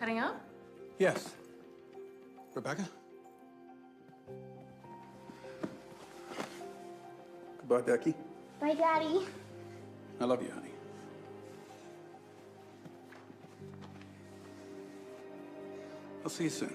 Heading out? Yes. Rebecca? Goodbye, Becky. Bye, Daddy. I love you, honey. I'll see you soon.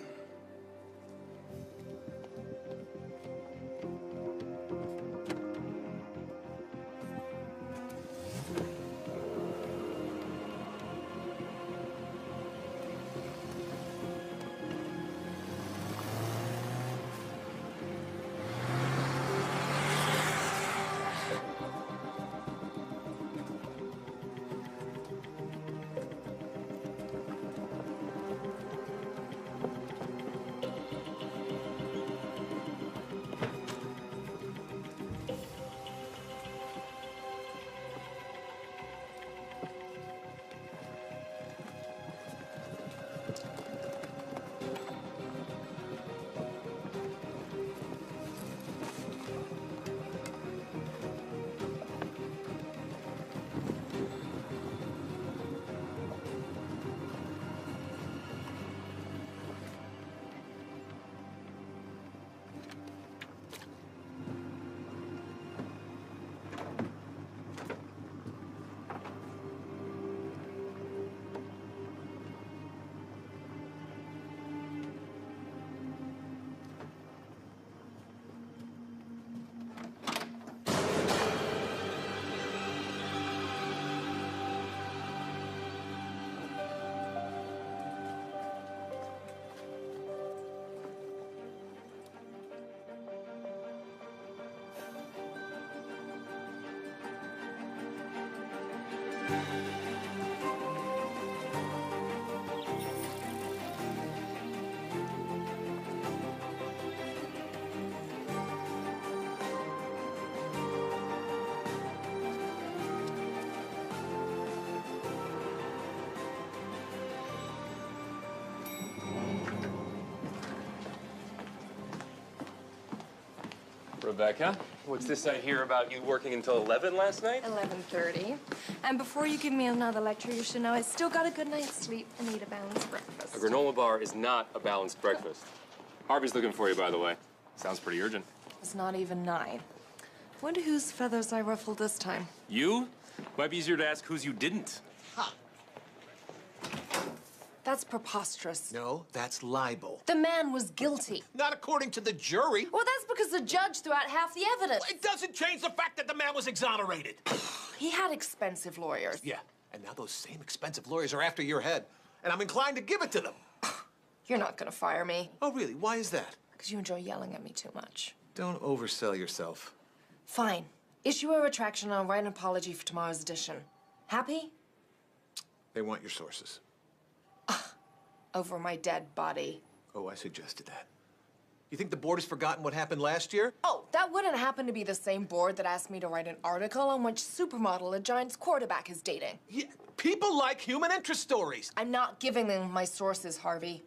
Rebecca, what's this I hear about you working until 11 last night? 11:30. And before you give me another lecture, you should know I still got a good night's sleep and eat a balanced breakfast. A granola bar is not a balanced breakfast. Harvey's looking for you, by the way. Sounds pretty urgent. It's not even 9. Wonder whose feathers I ruffled this time. You? Might be easier to ask whose you didn't. That's preposterous. No, that's libel. The man was guilty. Not according to the jury. Well, that's because the judge threw out half the evidence. It doesn't change the fact that the man was exonerated. He had expensive lawyers. Yeah, and now those same expensive lawyers are after your head, and I'm inclined to give it to them. You're not gonna fire me. Oh, really? Why is that? Because you enjoy yelling at me too much. Don't oversell yourself. Fine. Issue a retraction and I'll write an apology for tomorrow's edition. Happy? They want your sources. Over my dead body. Oh, I suggested that. You think the board has forgotten what happened last year? Oh, that wouldn't happen to be the same board that asked me to write an article on which supermodel a Giants quarterback is dating. Yeah, people like human interest stories. I'm not giving them my sources, Harvey.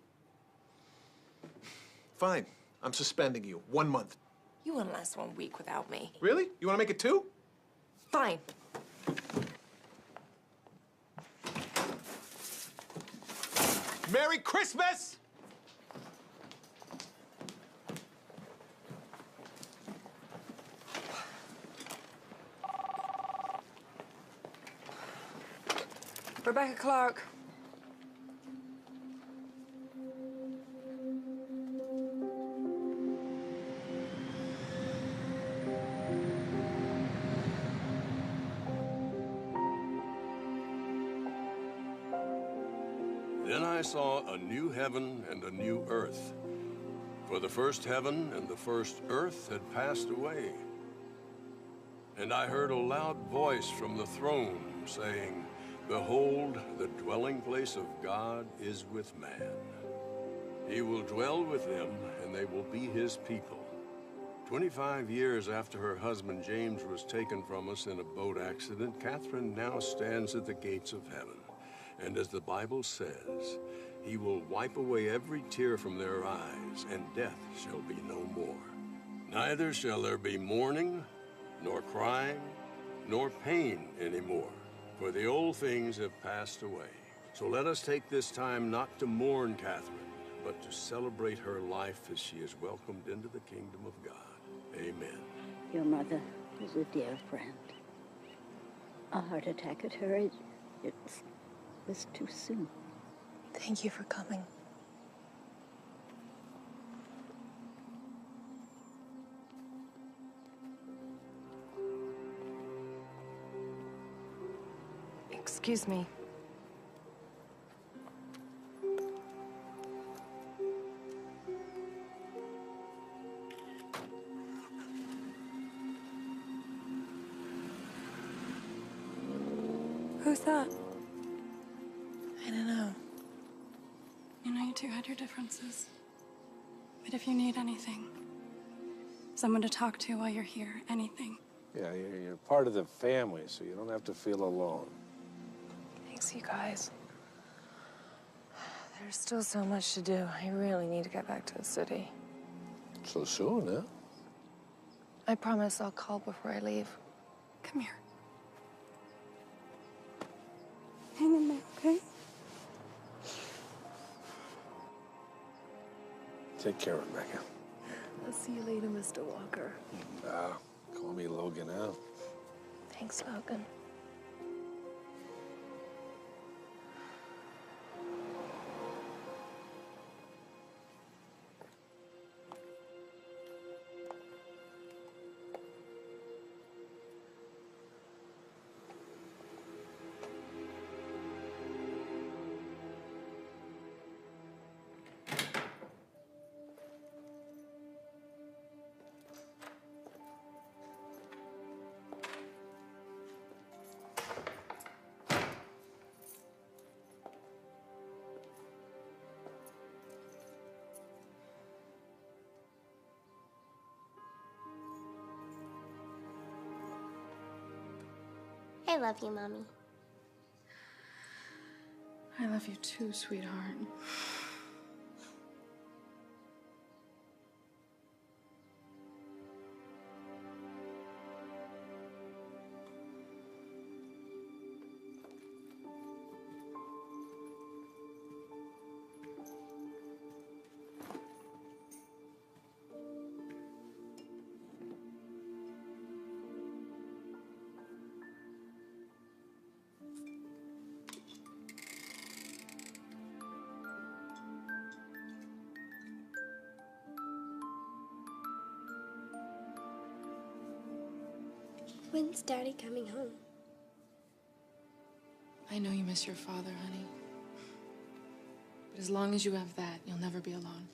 Fine. I'm suspending you. 1 month. You wouldn't last 1 week without me. Really? You want to make it 2? Fine. Merry Christmas! Rebecca Clark. Then I saw a new heaven and a new earth. For the first heaven and the first earth had passed away. And I heard a loud voice from the throne saying, "Behold, the dwelling place of God is with man. He will dwell with them, and they will be his people." 25 years after her husband James was taken from us in a boat accident, Catherine now stands at the gates of heaven. And as the Bible says, he will wipe away every tear from their eyes, and death shall be no more. Neither shall there be mourning, nor crying, nor pain anymore, for the old things have passed away. So let us take this time not to mourn Catherine, but to celebrate her life as she is welcomed into the kingdom of God. Amen. Your mother was a dear friend. A heart attack at her age, it was too soon. Thank you for coming. Excuse me. Who's that? I don't know. You know, you two had your differences. But if you need anything, someone to talk to while you're here, anything. Yeah, you're part of the family, so you don't have to feel alone. Thanks, you guys. There's still so much to do. I really need to get back to the city. So soon, huh? I promise I'll call before I leave. Come here. Hang in there, okay? Take care, Rebecca. I'll see you later, Mr. Walker. Call me Logan now. Thanks, Logan. I love you, Mommy. I love you too, sweetheart. When's Daddy coming home? I know you miss your father, honey. But as long as you have that, you'll never be alone.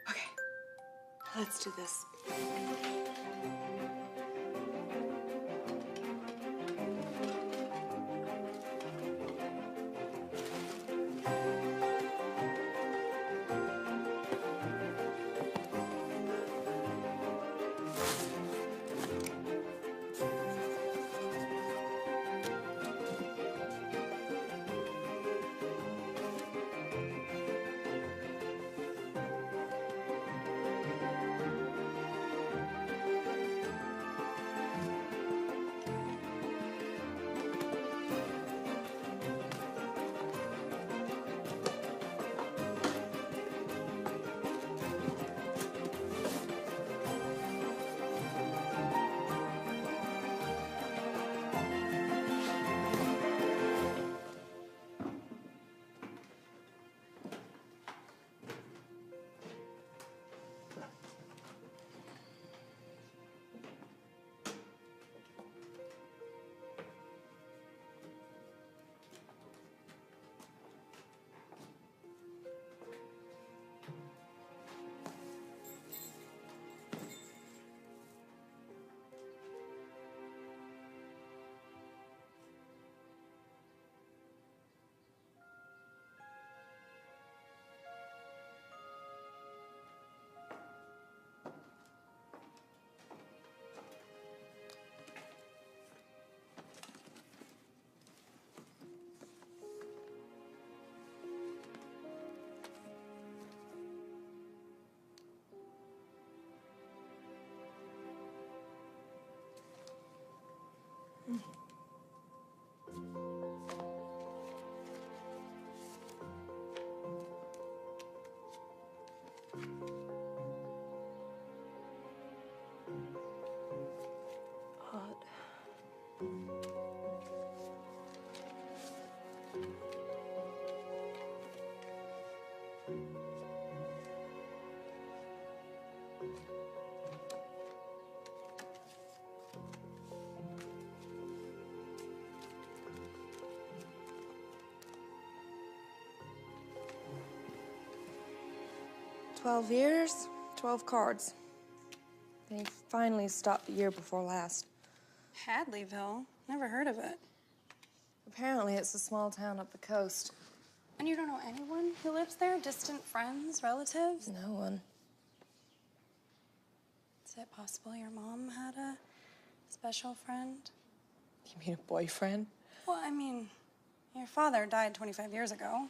Okay, let's do this. 12 years, 12 cards. They finally stopped the year before last. Hadleyville? Never heard of it. Apparently, it's a small town up the coast. And you don't know anyone who lives there? Distant friends, relatives? No one. Is it possible your mom had a special friend? You mean a boyfriend? Well, I mean, your father died 25 years ago.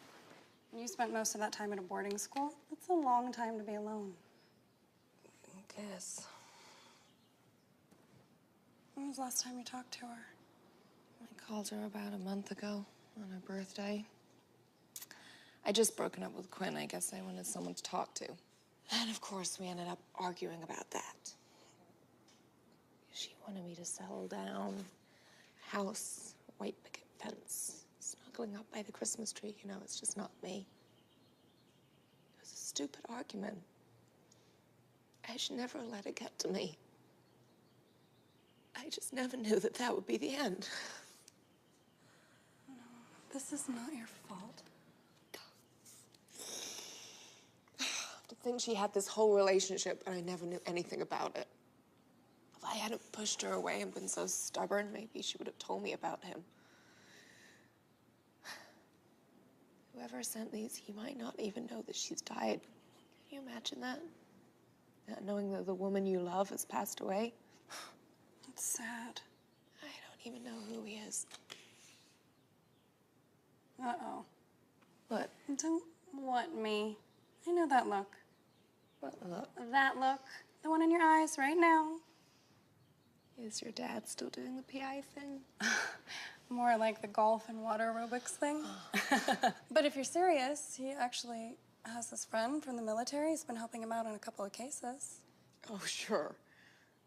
And you spent most of that time at a boarding school. That's a long time to be alone. I guess. When was the last time you talked to her? I called her about a month ago on her birthday. I'd just broken up with Quinn. I guess I wanted someone to talk to. And of course, we ended up arguing about that. She wanted me to settle down. House, white picket fence, snuggling up by the Christmas tree. You know, it's just not me. It was a stupid argument. I should never let it get to me. I just never knew that that would be the end. No, this is not your fault. To think she had this whole relationship and I never knew anything about it. If I hadn't pushed her away and been so stubborn, maybe she would have told me about him. Whoever sent these, he might not even know that she's died. Can you imagine that? Not knowing that the woman you love has passed away? It's sad. I don't even know who he is. Uh-oh. What? Don't what me. I know that look. What look? That look. The one in your eyes right now. Is your dad still doing the PI thing? More like the golf and water aerobics thing. But if you're serious, he actually has this friend from the military. He's been helping him out on a couple of cases. Oh, sure.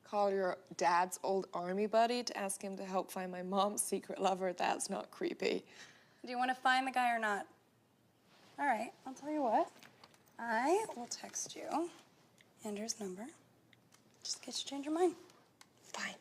Call your dad's old army buddy to ask him to help find my mom's secret lover. That's not creepy. Do you want to find the guy or not? All right, I'll tell you what. I will text you Andrew's number. Just in case you change your mind. Fine.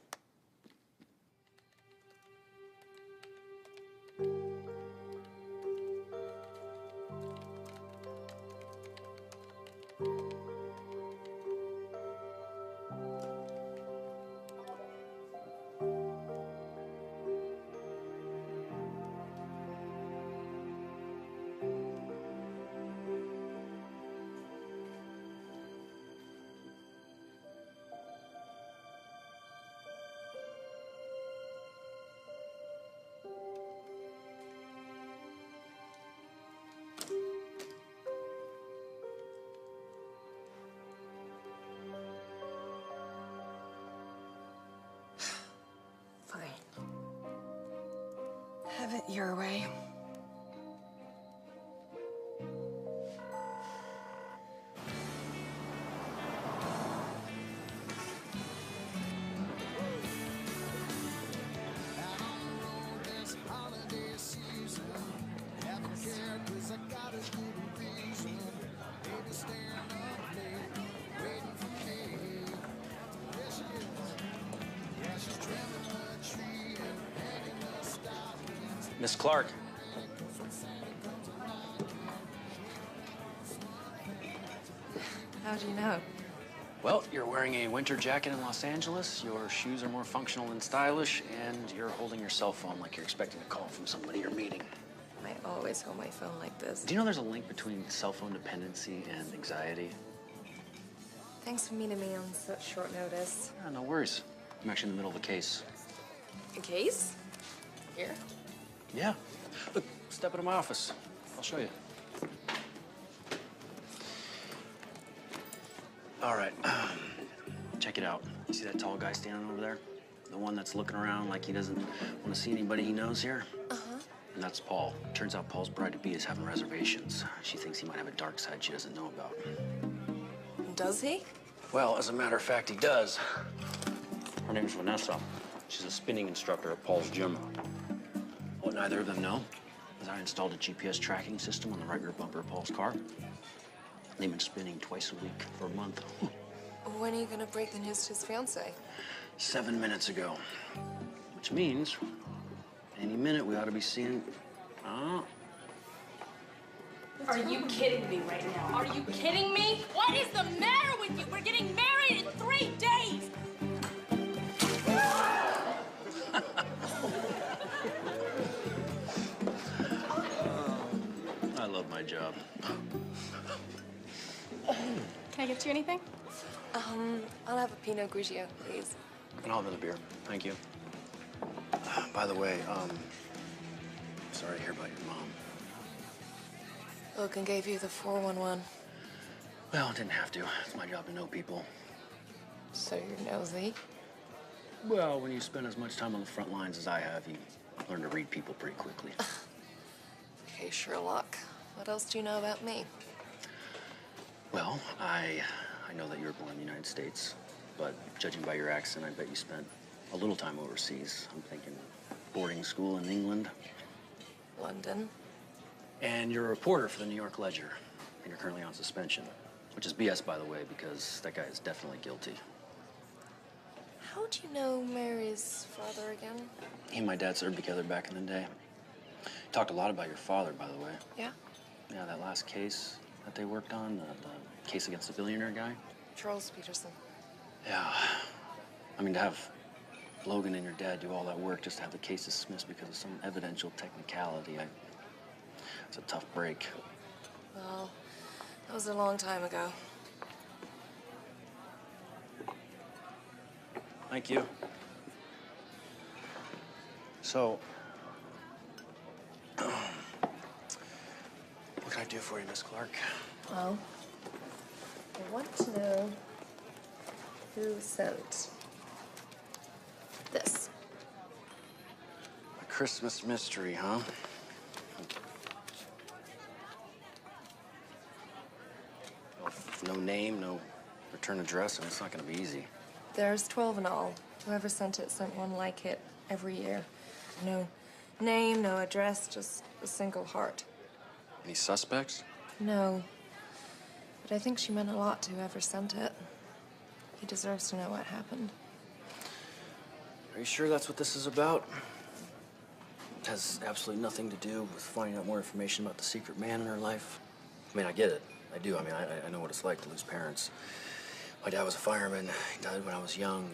Fine. Have it your way. Miss Clark. How do you know? Well, you're wearing a winter jacket in Los Angeles, your shoes are more functional than stylish, and you're holding your cell phone like you're expecting a call from somebody you're meeting. I always hold my phone like this. Do you know there's a link between cell phone dependency and anxiety? Thanks for meeting me on such short notice. Yeah, no worries. I'm actually in the middle of a case. A case? Here? Yeah. Look, step into my office. I'll show you. All right. Check it out. You see that tall guy standing over there? The one that's looking around like he doesn't want to see anybody he knows here? Uh-huh. And that's Paul. Turns out Paul's bride-to-be is having reservations. She thinks he might have a dark side she doesn't know about. Does he? Well, as a matter of fact, he does. Her name's Vanessa. She's a spinning instructor at Paul's gym. What neither of them know is I installed a GPS tracking system on the right rear bumper of Paul's car. They've been spinning twice a week for a month. When are you gonna break the news to his fiance? 7 minutes ago. Which means any minute we ought to be seeing. Are you kidding me right now? Are you kidding me? What is the matter with you? We're getting married in 3 days! I love my job. Can I get you anything? I'll have a Pinot Grigio, please. And I'll have another beer. Thank you. By the way, sorry to hear about your mom. Logan gave you the 411. Well, it didn't have to. It's my job to know people. So you're nosy? Well, when you spend as much time on the front lines as I have, you learn to read people pretty quickly. Okay, Sherlock. What else do you know about me? Well, I know that you were born in the United States, but judging by your accent, I bet you spent a little time overseas. I'm thinking boarding school in England. London. And you're a reporter for the New York Ledger, and you're currently on suspension, which is BS, by the way, because that guy is definitely guilty. How'd you know Mary's father again? He and my dad served together back in the day. Talked a lot about your father, by the way. Yeah? Yeah, that last case that they worked on, the case against the billionaire guy. Charles Peterson. Yeah. I mean, to have Logan and your dad do all that work just to have the case dismissed because of some evidential technicality, it's a tough break. Well, that was a long time ago. Thank you. So, what can I do for you, Miss Clark? Well, I want to know who sent this. A Christmas mystery, huh? No name, no return address, and it's not gonna be easy. There's 12 in all. Whoever sent one like it every year. No name, no address, just a single heart. Any suspects? No. But I think she meant a lot to whoever sent it. He deserves to know what happened. Are you sure that's what this is about? It has absolutely nothing to do with finding out more information about the secret man in her life. I mean, I get it. I do. I mean, I know what it's like to lose parents. My dad was a fireman. He died when I was young.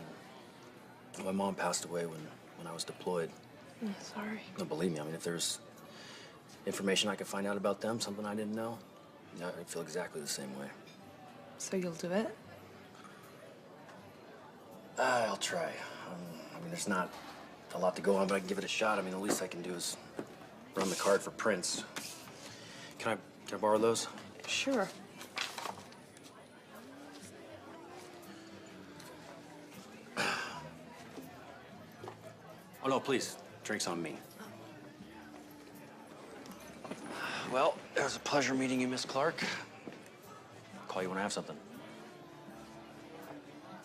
My mom passed away when I was deployed. I'm sorry. No, believe me, I mean, if there's information I could find out about them, something I didn't know, yeah, I'd feel exactly the same way. So you'll do it? I'll try. I mean, there's not a lot to go on, but I can give it a shot. I mean, the least I can do is run the card for Prince. Can I borrow those? Sure. Oh, no, please. Drinks on me. Well, it was a pleasure meeting you, Miss Clark. I'll call you when I have something.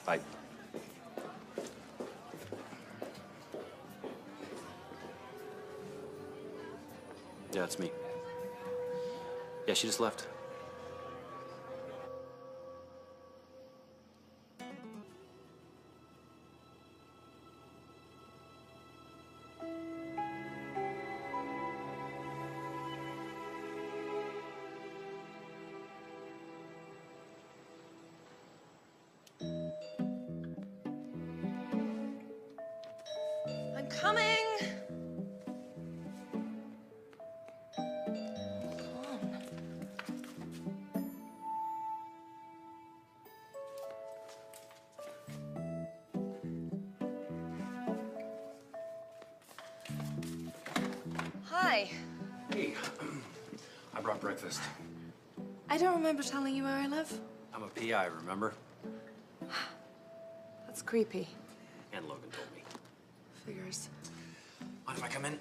Bye. Yeah, it's me. Yeah, she just left. I'm coming! Hi. Hey, I brought breakfast. I don't remember telling you where I live. I'm a PI, remember? That's creepy. And Logan told me. Figures. Mind if I come in?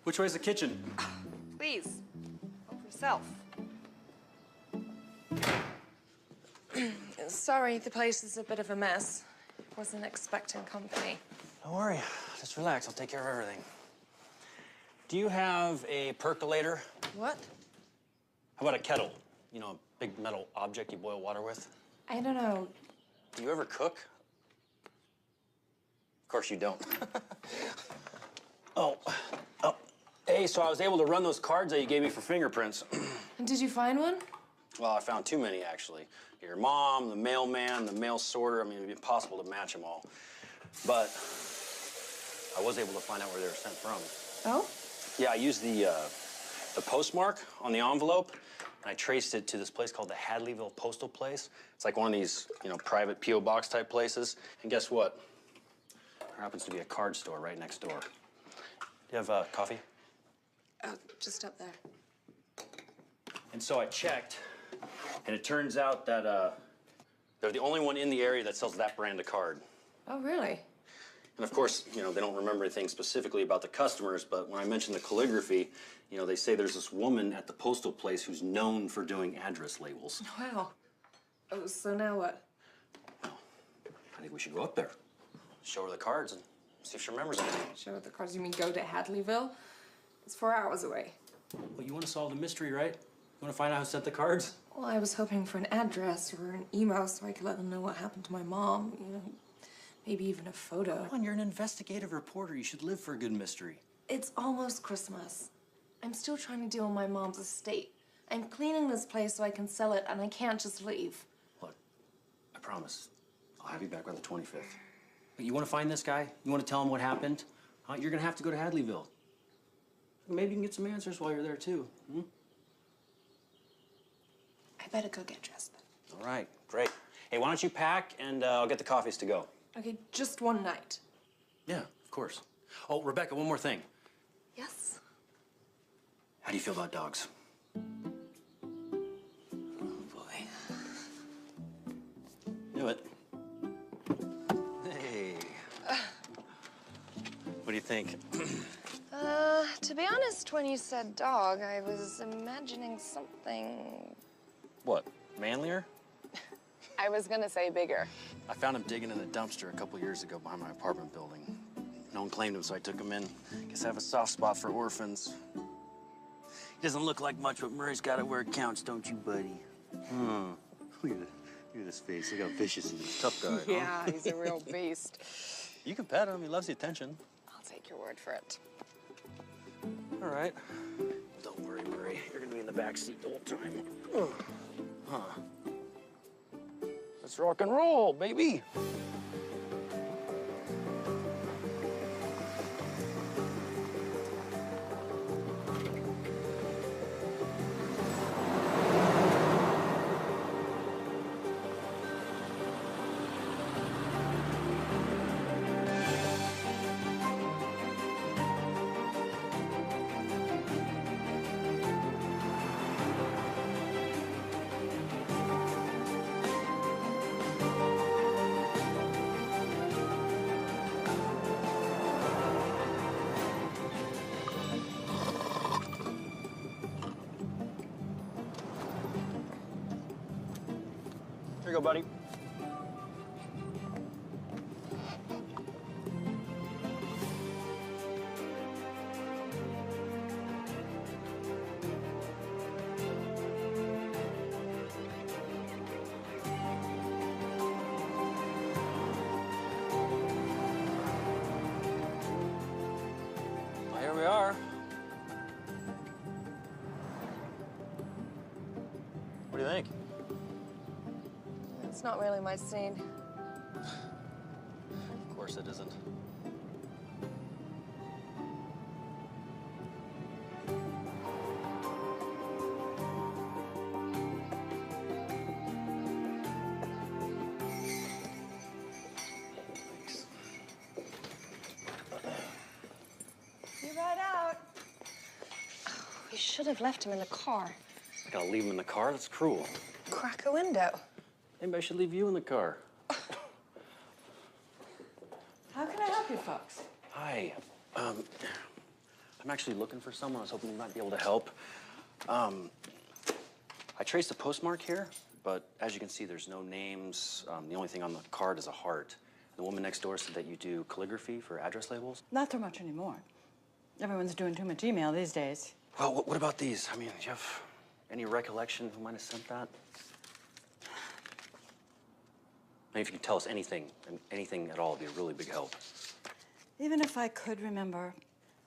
Which way's the kitchen? Please. Help yourself. Sorry, the place is a bit of a mess. Wasn't expecting company. Don't worry. Just relax. I'll take care of everything. Do you have a percolator? What? How about a kettle? You know, a big metal object you boil water with? I don't know. Do you ever cook? Of course you don't. Oh, hey, so I was able to run those cards that you gave me for fingerprints. And did you find one? Well, I found too many, actually. Your mom, the mailman, the mail sorter. I mean, it'd be impossible to match them all. But I was able to find out where they were sent from. Oh? Yeah, I used the postmark on the envelope, and I traced it to this place called the Hadleyville Postal Place. It's like one of these, you know, private P.O. box type places. And guess what? There happens to be a card store right next door. Do you have coffee? Oh, just up there. And so I checked, and it turns out that they're the only one in the area that sells that brand of card. Oh, really? And of course, you know, they don't remember anything specifically about the customers, but when I mentioned the calligraphy, you know, they say there's this woman at the postal place who's known for doing address labels. Wow. Oh, so now what? I think we should go up there, show her the cards, and see if she remembers anything. Show her the cards. You mean go to Hadleyville? It's 4 hours away. Well, you want to solve the mystery, right? You want to find out who sent the cards? Well, I was hoping for an address or an email so I could let them know what happened to my mom. You know, maybe even a photo. Come on, you're an investigative reporter. You should live for a good mystery. It's almost Christmas. I'm still trying to deal with my mom's estate. I'm cleaning this place so I can sell it, and I can't just leave. Look, I promise, I'll have you back by the 25th. But you want to find this guy? You want to tell him what happened? You're going to have to go to Hadleyville. Maybe you can get some answers while you're there, too. Hmm? I better go get dressed then. All right, great. Hey, why don't you pack, and I'll get the coffees to go. Okay, just one night. Yeah, of course. Oh, Rebecca, one more thing. Yes? How do you feel about dogs? Oh, boy. Knew it. Hey. What do you think? To be honest, when you said dog, I was imagining something... What, manlier? I was gonna say bigger. I found him digging in a dumpster a couple years ago behind my apartment building. No one claimed him, so I took him in. Guess I have a soft spot for orphans. He doesn't look like much, but Murray's got it where it counts, don't you, buddy? Look at this face. Look how vicious he is. Tough guy, Yeah, huh? he's a real beast. You can pet him. He loves the attention. I'll take your word for it. All right. Don't worry, Murray. You're gonna be in the back seat the whole time. Huh. Let's rock and roll, baby. Here you go, buddy. Well, here we are. What do you think? It's not really my scene. Of course it isn't. Thanks. You ride out. Oh, we should have left him in the car. I gotta leave him in the car? That's cruel. Crack a window. Maybe I should leave you in the car. How can I help you folks? Hi. I'm actually looking for someone. I was hoping you might be able to help. I traced a postmark here, but as you can see, there's no names. The only thing on the card is a heart. The woman next door said that you do calligraphy for address labels. Not so much anymore. Everyone's doing too much email these days. Well, what about these? I mean, do you have Any recollection who might have sent that? If you could tell us anything, anything at all, would be a really big help. Even if I could remember,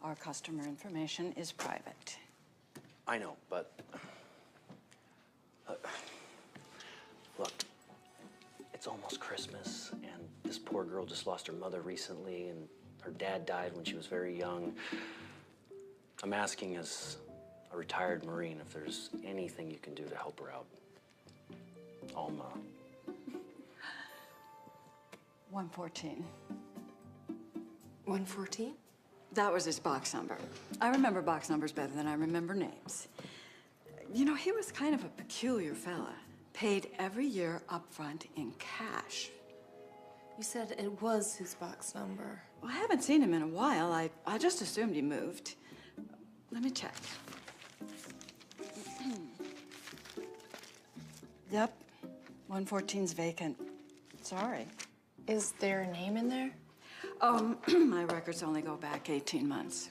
our customer information is private. I know, but look, it's almost Christmas, and this poor girl just lost her mother recently, and her dad died when she was very young. I'm asking as a retired Marine if there's anything you can do to help her out. Alma. 114. 114? That was his box number. I remember box numbers better than I remember names. You know, he was kind of a peculiar fella. Paid every year up front in cash. You said it was his box number. Well, I haven't seen him in a while. I just assumed he moved. Let me check. Yep, 114's vacant. Sorry. Is there a name in there? My records only go back 18 months.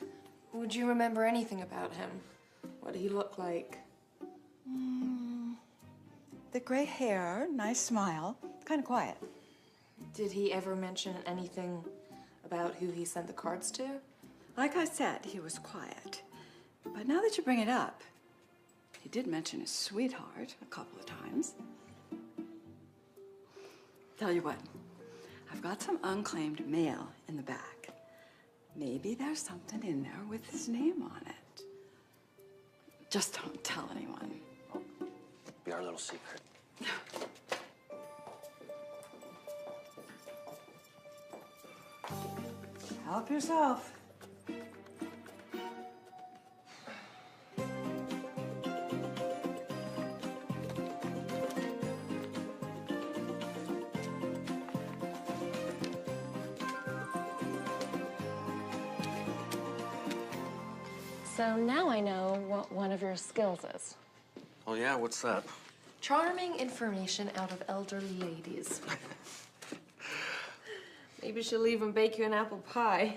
Would you remember anything about him? What did he look like? The gray hair, nice smile, kind of quiet. Did he ever mention anything about who he sent the cards to? Like I said, he was quiet. But now that you bring it up, he did mention his sweetheart a couple of times. Tell you what, I've got some unclaimed mail in the back. Maybe there's something in there with his name on it. Just don't tell anyone. Be our little secret. Help yourself. So now I know what one of your skills is. Oh, yeah? What's that? Charming information out of elderly ladies. Maybe she'll even bake you an apple pie.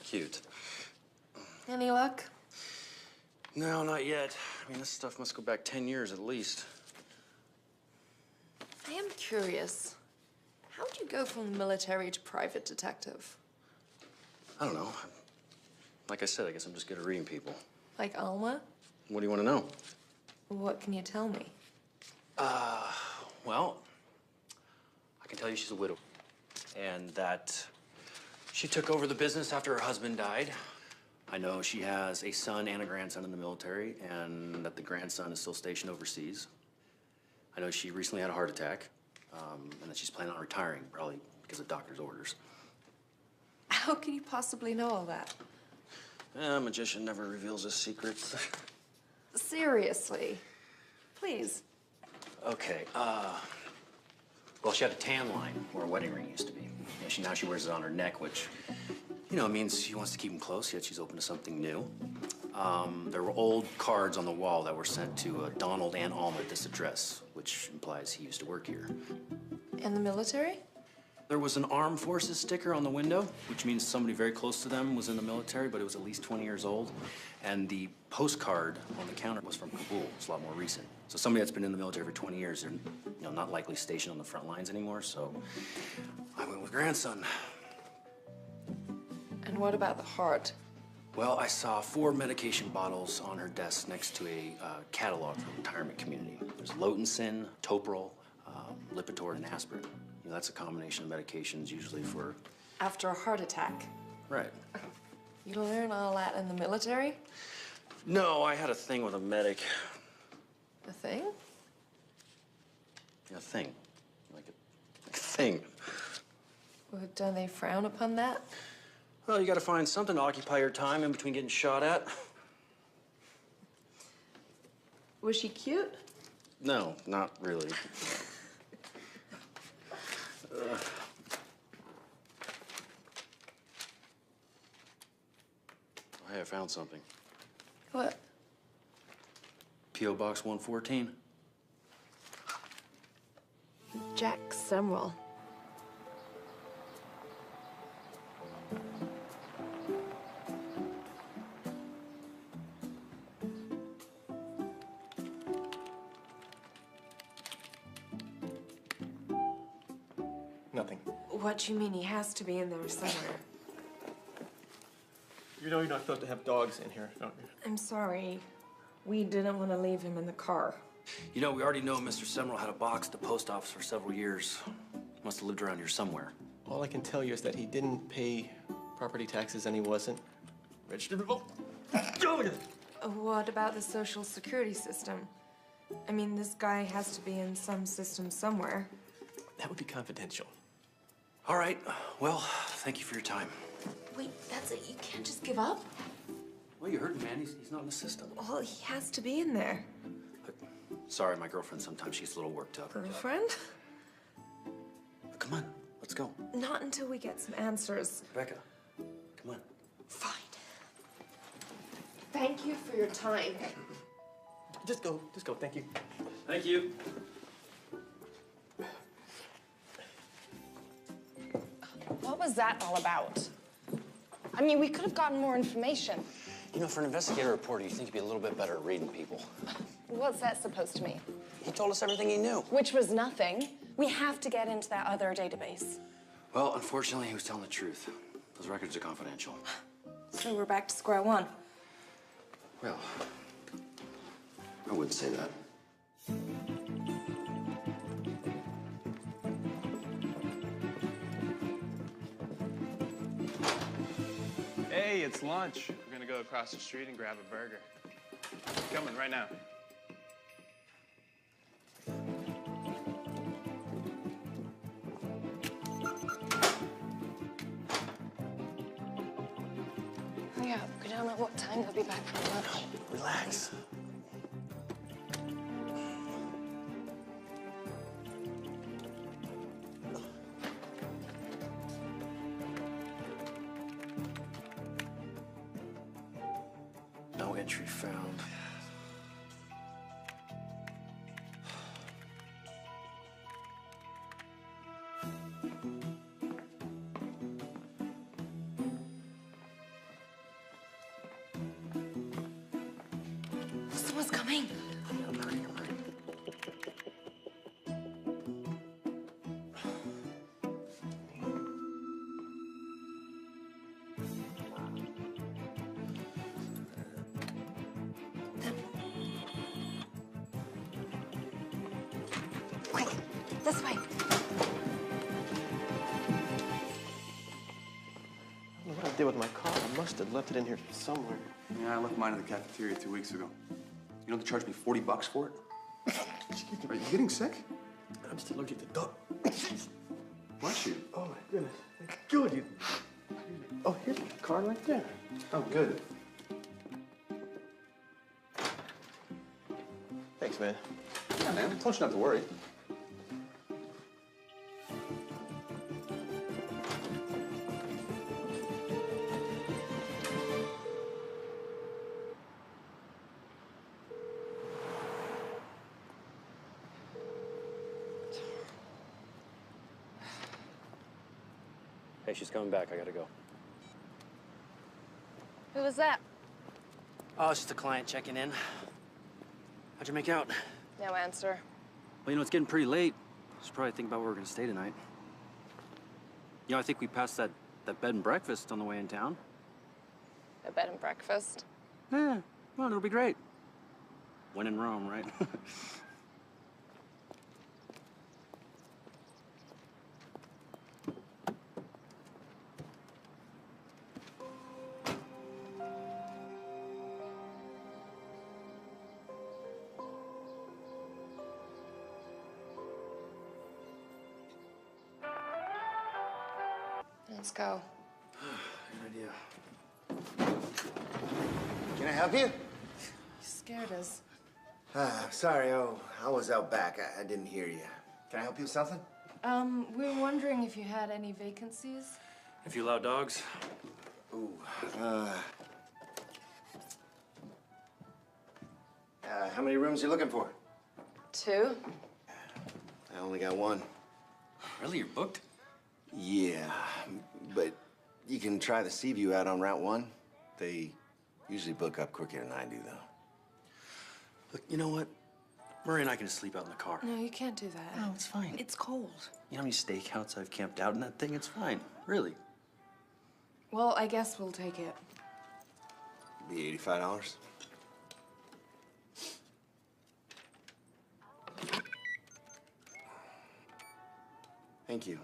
Cute. Any luck? No, not yet. I mean, this stuff must go back 10 years at least. I am curious. How'd you go from military to private detective? I don't know. Like I said, I guess I'm just good at reading people. Like Alma? What do you want to know? What can you tell me? Well, I can tell you she's a widow. And that she took over the business after her husband died. I know she has a son and a grandson in the military, and that the grandson is still stationed overseas. I know she recently had a heart attack, and that she's planning on retiring, probably because of doctor's orders. How can you possibly know all that? A magician never reveals his secrets. Seriously. Please. Okay, well, she had a tan line where a wedding ring used to be. Yeah, now she wears it on her neck, which, you know, means she wants to keep them close, yet she's open to something new. There were old cards on the wall that were sent to Donald and Alma at this address, which implies he used to work here. In the military? There was an armed forces sticker on the window, which means somebody very close to them was in the military, but it was at least 20 years old. And the postcard on the counter was from Kabul. It's a lot more recent. So somebody that's been in the military for 20 years, they're not likely stationed on the front lines anymore, so I went with grandson. And what about the heart? Well, I saw 4 medication bottles on her desk next to a catalog for the retirement community. There's Lotensin, Toprol, Lipitor, and aspirin. You know, that's a combination of medications usually for... After a heart attack? Right. You learn all that in the military? No, I had a thing with a medic. A thing? A thing. Like a thing. Well, don't they frown upon that? Well, you gotta find something to occupy your time in between getting shot at. Was she cute? No, not really. Hey, I found something. What? P.O. Box 114. Jack Sumrall. nothing. What you mean? He has to be in there somewhere. You know you're not supposed to have dogs in here, don't you? I'm sorry. We didn't want to leave him in the car. You know, we already know Mr. Seminole had a box at the post office for several years. Must have lived around here somewhere. All I can tell you is that he didn't pay property taxes and he wasn't registered to vote. What about the social security system? I mean, this guy has to be in some system somewhere. That would be confidential. All right. Well, thank you for your time. Wait, that's it? You can't just give up? Well, you heard him, man. He's not in the system. Well, he has to be in there. Sorry, my girlfriend sometimes she gets a little worked up. Girlfriend? Come on, let's go. Not until we get some answers. Rebecca, come on. Fine. Thank you for your time. Just go, thank you. Thank you. What was that all about? I mean, we could have gotten more information. You know, for an investigative reporter, you think you'd be a little bit better at reading people. What's that supposed to mean? He told us everything he knew. Which was nothing. We have to get into that other database. Well, unfortunately, he was telling the truth. Those records are confidential. So we're back to square one. Well, I wouldn't say that. Hey, it's lunch. We're gonna go across the street and grab a burger. Coming right now. Hurry up. We don't know what time they'll be back from lunch. Relax. No entry found. Someone's coming. Quick, this way. I don't know what I did with my car. I must have left it in here somewhere. Yeah, I left mine in the cafeteria 2 weeks ago. You know they charged me $40 for it? Are you getting sick? I'm just allergic to dog. Bless you. Oh my goodness. Good. You. Oh, here's the car right there. Oh, good. Thanks, man. Yeah, man. I told you not to worry. Hey, she's coming back. I gotta go. Who was that? Oh, it's just a client checking in. How'd you make out? No answer. Well, you know, it's getting pretty late. Should probably think about where we're gonna stay tonight. You know, I think we passed that bed and breakfast on the way in town. A bed and breakfast? Yeah, well, it'll be great. When in Rome, right? Let's go. Good idea. Can I help you? You scared us. Sorry, I was out back. I didn't hear you. Can I help you with something? We were wondering if you had any vacancies. If you allow dogs. Ooh, how many rooms are you looking for? 2. I only got 1. Really, you're booked? Yeah, but you can try the Seaview out on Route 1. They usually book up quicker than I do, though. Look, you know what? Murray and I can just sleep out in the car. No, you can't do that. No, it's fine. It's cold. You know how many stakeouts I've camped out in that thing? It's fine. Really. Well, I guess we'll take it. Be $85. Thank you.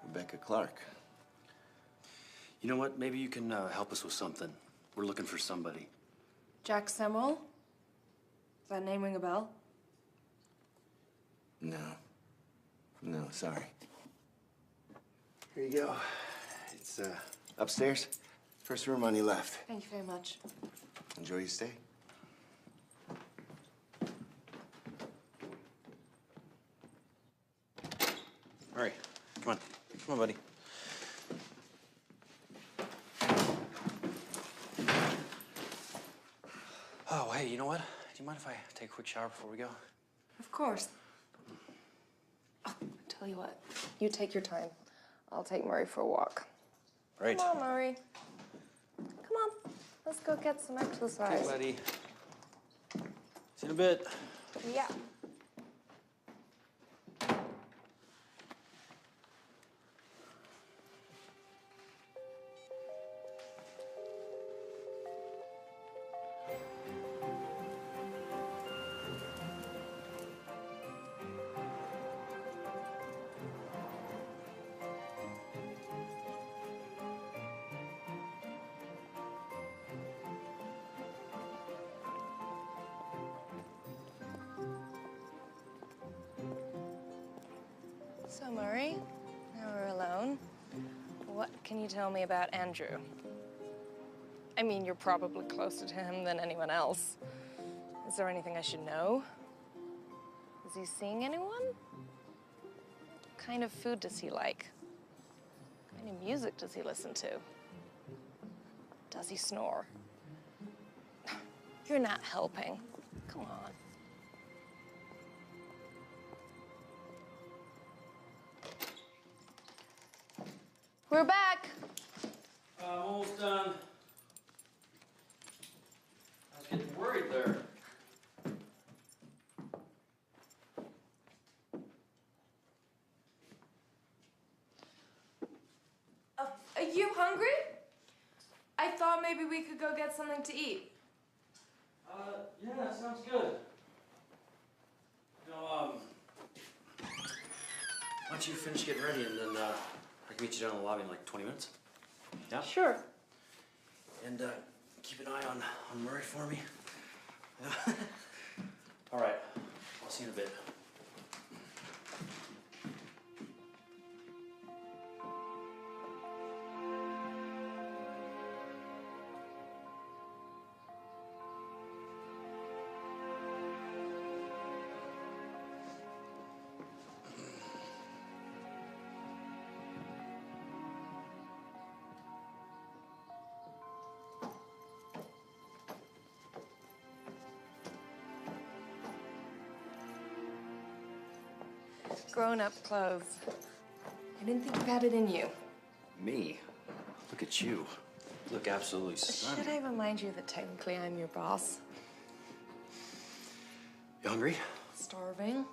Rebecca Clark. You know what? Maybe you can help us with something. We're looking for somebody. Jack Semel? Does that name ring a bell? No. No, sorry. Here you go. It's upstairs. First room on your left. Thank you very much. Enjoy your stay. Murray, come on. Come on, buddy. Oh, hey, you know what? Do you mind if I take a quick shower before we go? Of course. Oh, tell you what, you take your time. I'll take Murray for a walk. Right. Come on, Murray. Come on, let's go get some exercise. Okay, buddy. See you in a bit. Yeah. So, Murray, now we're alone. What can you tell me about Andrew? I mean, you're probably closer to him than anyone else. Is there anything I should know? Is he seeing anyone? What kind of food does he like? What kind of music does he listen to? Does he snore? You're not helping. Come on. We're back. Almost done. I was getting worried there. Are you hungry? I thought maybe we could go get something to eat. Yeah, that sounds good. You know, why don't you finish getting ready and then, I can meet you down in the lobby in like 20 minutes? Yeah? Sure. And, keep an eye on Murray for me. All right. I'll see you in a bit. Grown-up clothes. I didn't think you had it in you. Me? Look at you. You look absolutely stunning. Should I remind you that technically I'm your boss? You hungry? Starving.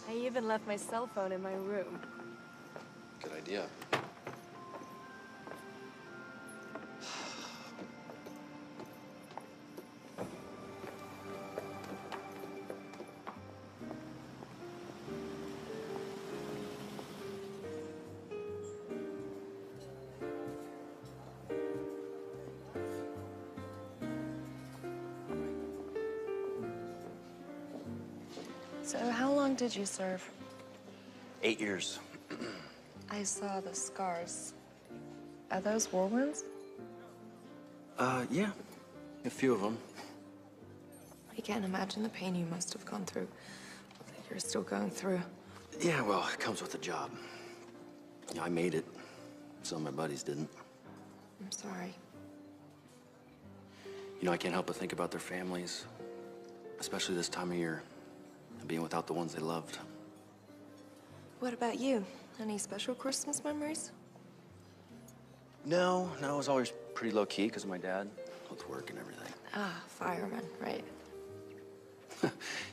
I even left my cell phone in my room. Good idea. So how long did you serve? 8 years. I saw the scars. Are those war wounds? Yeah. A few of them. I can't imagine the pain you must have gone through. That you're still going through. Yeah, well, it comes with the job. You know, I made it. Some of my buddies didn't. I'm sorry. You know, I can't help but think about their families, especially this time of year, and being without the ones they loved. What about you? Any special Christmas memories? No, it was always pretty low-key because of my dad, with work and everything. Ah, fireman, right.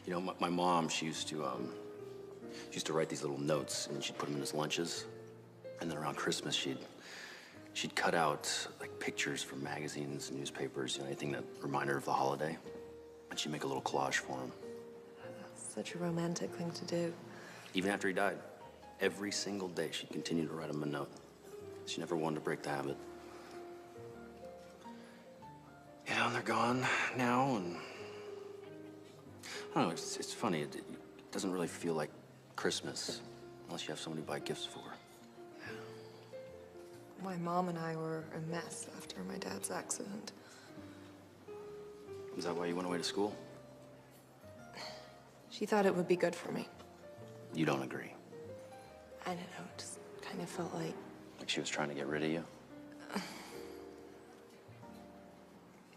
You know, my mom, she used to write these little notes, and she'd put them in his lunches. And then around Christmas, she'd cut out like pictures from magazines, newspapers, you know, anything that reminded her of the holiday. And she'd make a little collage for him. Such a romantic thing to do. Even after he died, every single day, she'd continue to write him a note. She never wanted to break the habit. You know, and they're gone now, and I don't know, it's funny. It doesn't really feel like Christmas unless you have somebody to buy gifts for. My mom and I were a mess after my dad's accident. Is that why you went away to school? She thought it would be good for me. You don't agree? I don't know, it just kind of felt like... Like she was trying to get rid of you?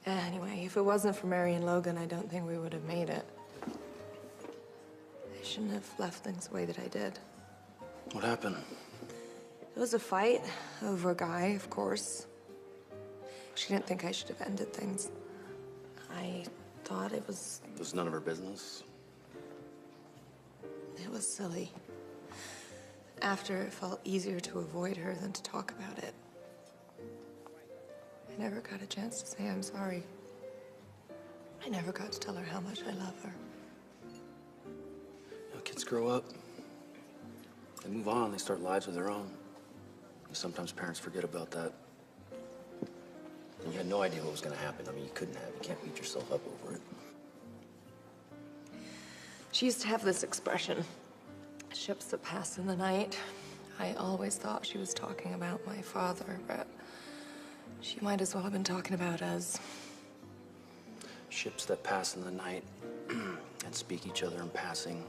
Anyway, if it wasn't for Mary and Logan, I don't think we would have made it. I shouldn't have left things the way that I did. What happened? It was a fight over a guy, of course. She didn't think I should have ended things. I thought it was... It was none of her business? It was silly. After, it felt easier to avoid her than to talk about it. I never got a chance to say I'm sorry. I never got to tell her how much I love her. You know, kids grow up. They move on, they start lives of their own. And sometimes parents forget about that. And you had no idea what was gonna happen. I mean, you couldn't have. You can't beat yourself up over it. She used to have this expression, ships that pass in the night. I always thought she was talking about my father, but she might as well have been talking about us. Ships that pass in the night and speak each other in passing.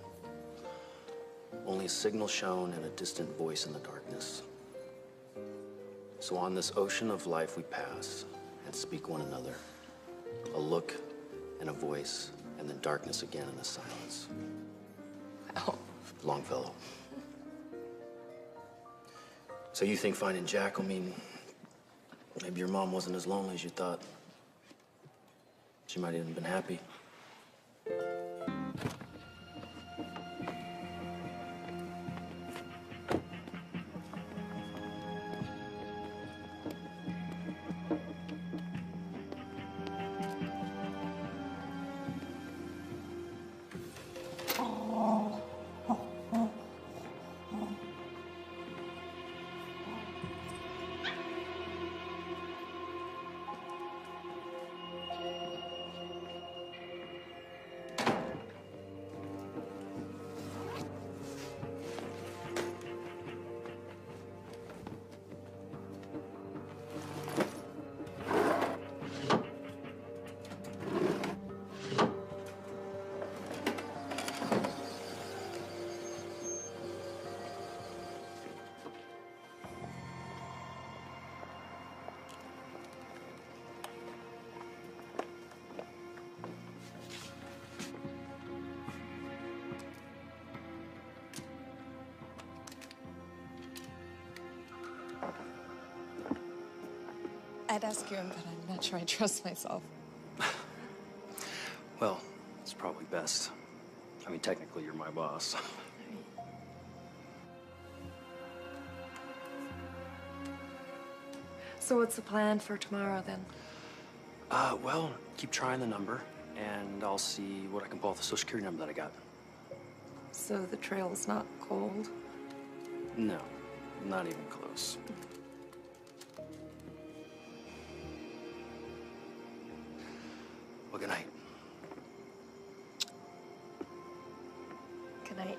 Only a signal shown and a distant voice in the darkness. So on this ocean of life we pass and speak one another. A look and a voice, and then darkness again in the silence. Wow. Longfellow. So you think finding Jack will mean maybe your mom wasn't as lonely as you thought? She might even have been happy. I'd ask you, but I'm not sure I trust myself. Well, it's probably best. I mean, technically, you're my boss. So what's the plan for tomorrow, then? Well, keep trying the number, and I'll see what I can pull off the Social Security number that I got. So the trail's not cold? No, not even close. Well, good night. Good night.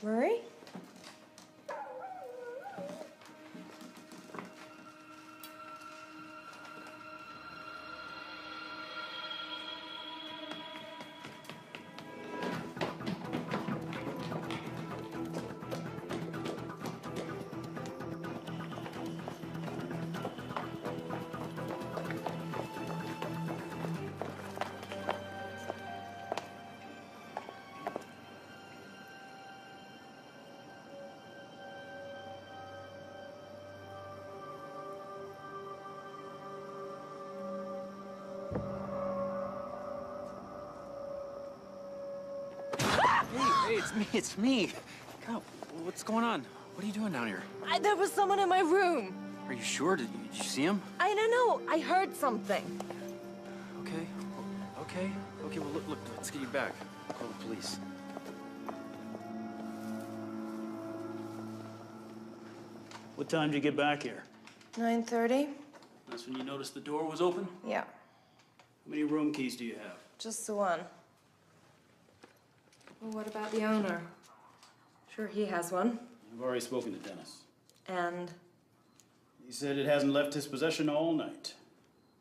Murray? Hey, it's me. Kyle, what's going on? What are you doing down here? There was someone in my room. Are you sure? Did you see him? I don't know. I heard something. Okay. Well, look, let's get you back. Call the police. What time did you get back here? 9:30? That's when you noticed the door was open? Yeah, How many room keys do you have? just the one. Well, what about the owner? Sure, he has one. I've already spoken to Dennis. And, He said it hasn't left his possession all night.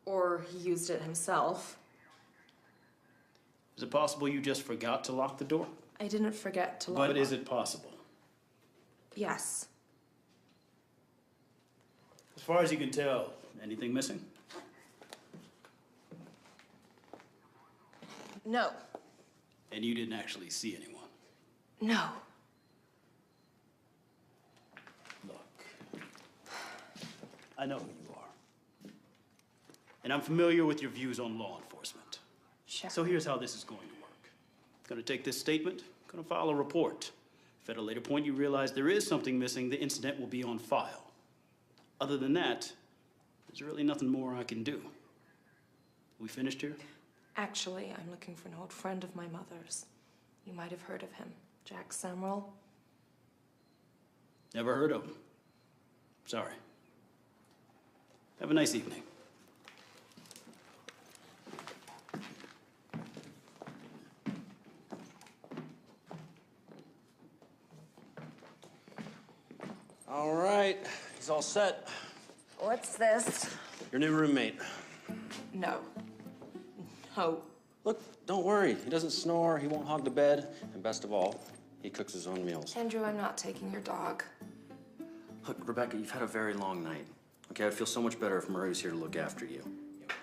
or he used it himself. Is it possible you just forgot to lock the door? I didn't forget to lock But is it possible? Yes. As far as you can tell, anything missing? No. And you didn't actually see anyone? No. I know who you are. And I'm familiar with your views on law enforcement. Sure. So here's how this is going to work. Gonna take this statement, gonna file a report. If at a later point you realize there is something missing, the incident will be on file. Other than that, there's really nothing more I can do. We finished here? Actually, I'm looking for an old friend of my mother's. You might have heard of him. Jack Sumrall. Never heard of him. Sorry. Have a nice evening. All right, he's all set. What's this? Your new roommate. No. No. Look, don't worry. He doesn't snore, he won't hog the bed, and best of all, he cooks his own meals. Andrew, I'm not taking your dog. Look, Rebecca, you've had a very long night. Okay, I'd feel so much better if Murray was here to look after you.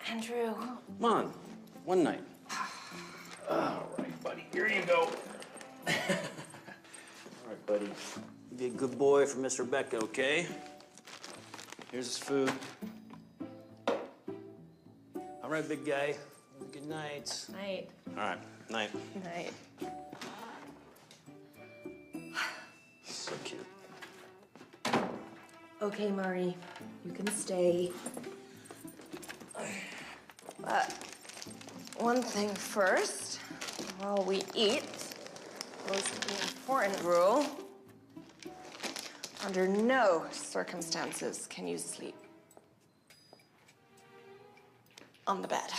Andrew. Come on, one night. All right, buddy, here you go. All right, buddy. Be a good boy for Miss Rebecca, okay? Here's his food. All right, big guy. Good night. Night. All right, night. Night. So cute. Okay, Murray. You can stay. But one thing first, while we eat, most important rule. Under no circumstances can you sleep on the bed.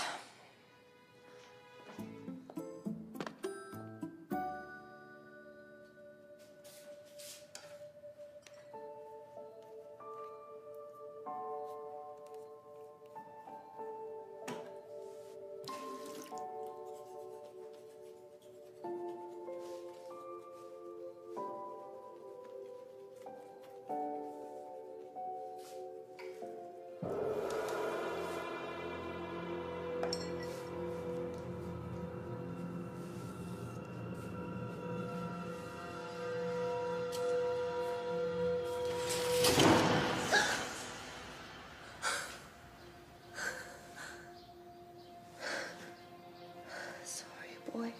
Boy.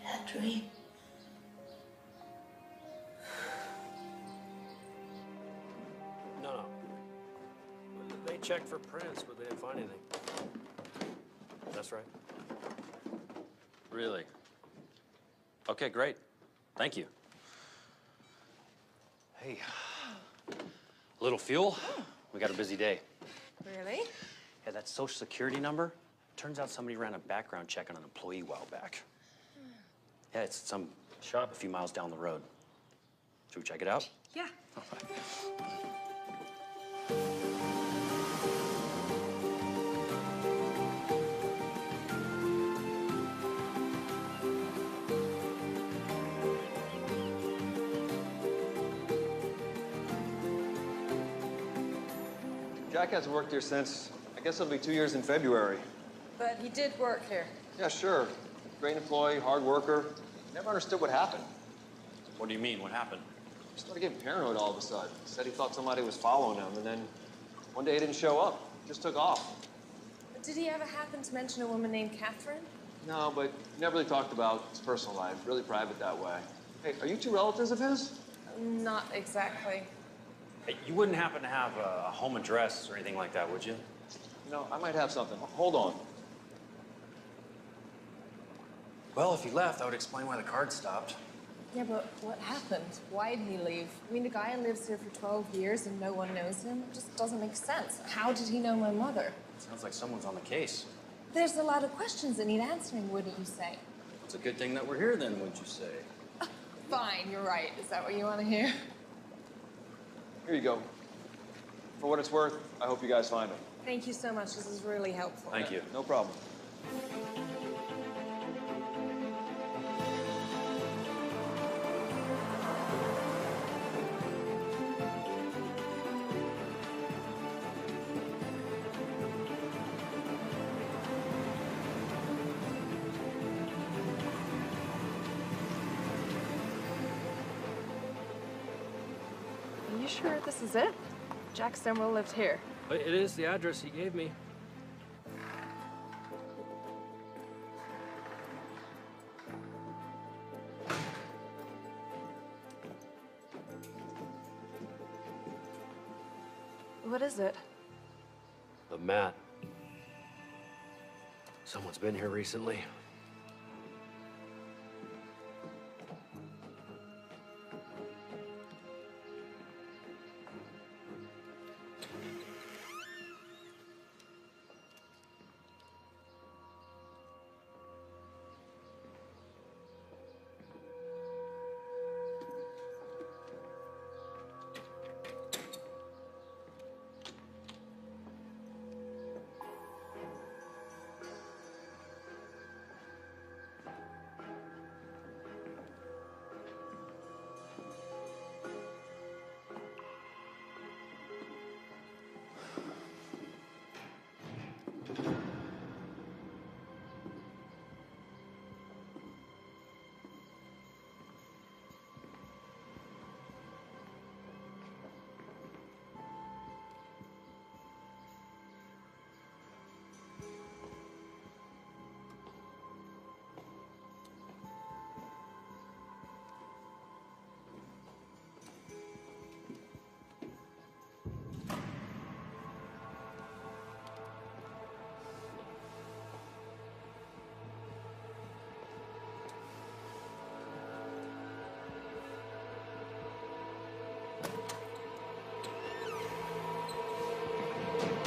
Bad dream. No. They checked for prints, but they didn't find anything. That's right. Really? Okay, great. Thank you. Hey, a little fuel? We got a busy day. Really? Yeah, that social security number, turns out somebody ran a background check on an employee a while back. Yeah, it's some shop a few miles down the road. Should we check it out? Yeah. Jack hasn't worked here since, I guess it'll be 2 years in February. But he did work here. Yeah, sure. Great employee, hard worker. Never understood what happened. What do you mean? What happened? He started getting paranoid all of a sudden. Said he thought somebody was following him, and then one day he didn't show up. Just took off. Did he ever happen to mention a woman named Catherine? No, but never really talked about his personal life. Really private that way. Hey, are you two relatives of his? Not exactly. Hey, you wouldn't happen to have a home address or anything like that, would you? You know, I might have something. Hold on. Well, if he left, that would explain why the card stopped. Yeah, but what happened? Why did he leave? I mean, the guy lives here for 12 years and no one knows him. It just doesn't make sense. How did he know my mother? Sounds like someone's on the case. There's a lot of questions that need answering, wouldn't you say? It's a good thing that we're here then, wouldn't you say? Fine, you're right. Is that what you want to hear? Here you go. For what it's worth, I hope you guys find him. Thank you so much. This is really helpful. Thank you. No problem. Are you sure this is it? Jack Stemrell lived here. It is the address he gave me. What is it? The mat. Someone's been here recently.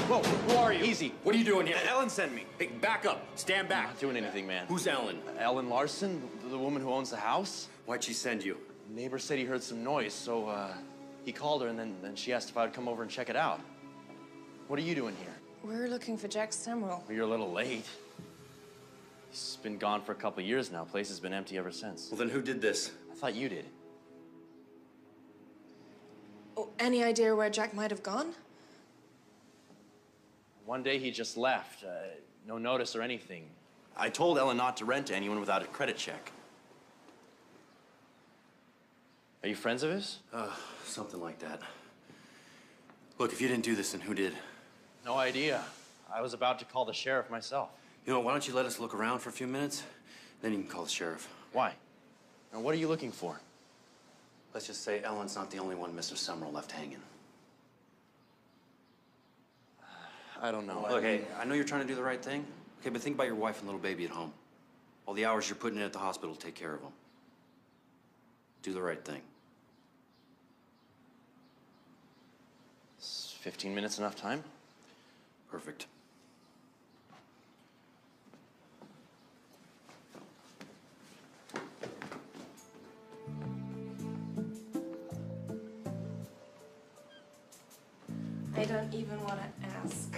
Whoa, who are you? Easy. What are you doing here? Ellen sent me. Hey, back up. Stand back. I'm not doing anything, man. Who's Ellen? Ellen Larson, the woman who owns the house. Why'd she send you? Neighbor said he heard some noise, so he called her, and then she asked if I would come over and check it out. What are you doing here? We're looking for Jack Stemrell. Well, you're a little late. He's been gone for a couple years now. Place has been empty ever since. Well, then who did this? I thought you did. Oh, any idea where Jack might have gone? One day he just left. No notice or anything. I told Ellen not to rent to anyone without a credit check. Are you friends of his? Something like that. Look, if you didn't do this, then who did? No idea. I was about to call the sheriff myself. You know, why don't you let us look around for a few minutes? Then you can call the sheriff. Why? And what are you looking for? Let's just say Ellen's not the only one Mr. Summerall left hanging. I don't know. Look, hey, I know you're trying to do the right thing. Okay, but think about your wife and little baby at home. All the hours you're putting in at the hospital, take care of them. Do the right thing. Is 15 minutes enough time? Perfect. I don't even want to ask.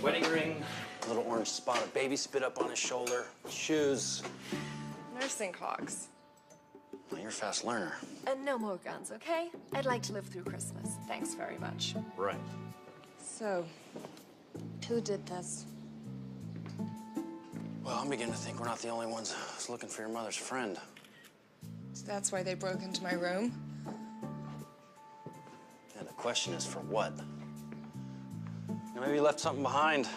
Wedding ring, a little orange spot of baby spit up on his shoulder, shoes. Nursing clocks. Well, you're a fast learner. And no more guns, okay? I'd like to live through Christmas. Thanks very much. Right. So, who did this? Well, I'm beginning to think we're not the only ones who's looking for your mother's friend. So that's why they broke into my room? And the question is for what? Maybe he left something behind.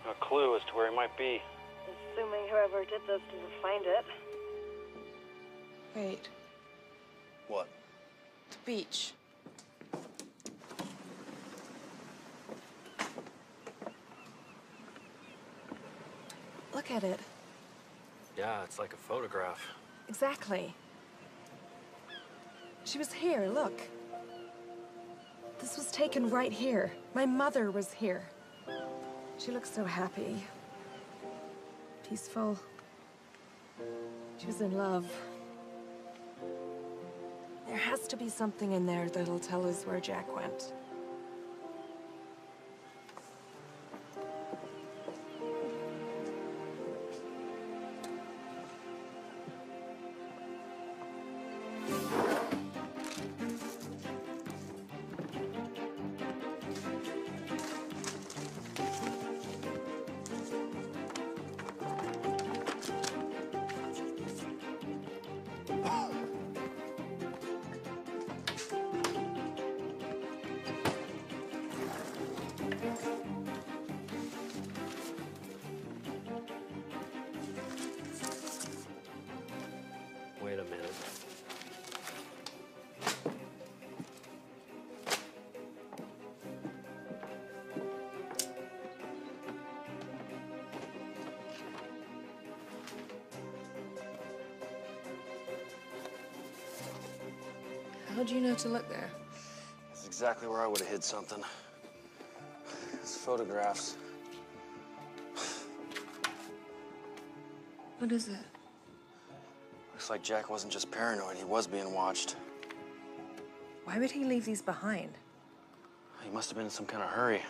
A clue as to where he might be. assuming whoever did this didn't find it. Wait, What? the beach. Look at it. Yeah, it's like a photograph. Exactly. She was here, look. This was taken right here. My mother was here. She looked so happy. Peaceful. She was in love. There has to be something in there that'll tell us where Jack went. Wait a minute. How'd you know to look there? That's exactly where I would have hid something. These photographs. What is it? Looks like Jack wasn't just paranoid, he was being watched. Why would he leave these behind? He must have been in some kind of hurry.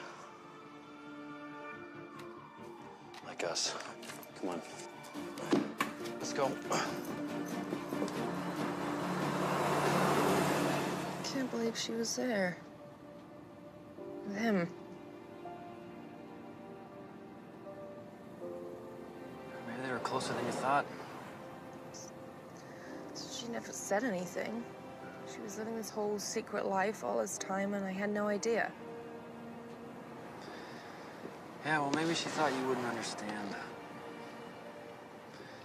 Like us. Come on. Let's go. Can't believe she was there. With him. Maybe they were closer than you thought. She never said anything. She was living this whole secret life all this time, and I had no idea. Yeah, well, maybe she thought you wouldn't understand.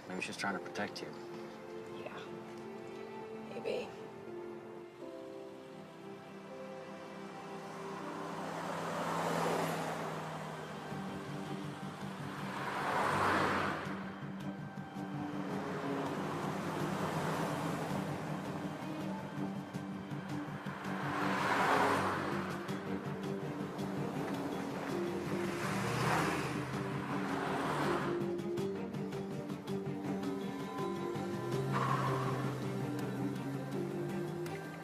Maybe she was trying to protect you. Yeah. Maybe.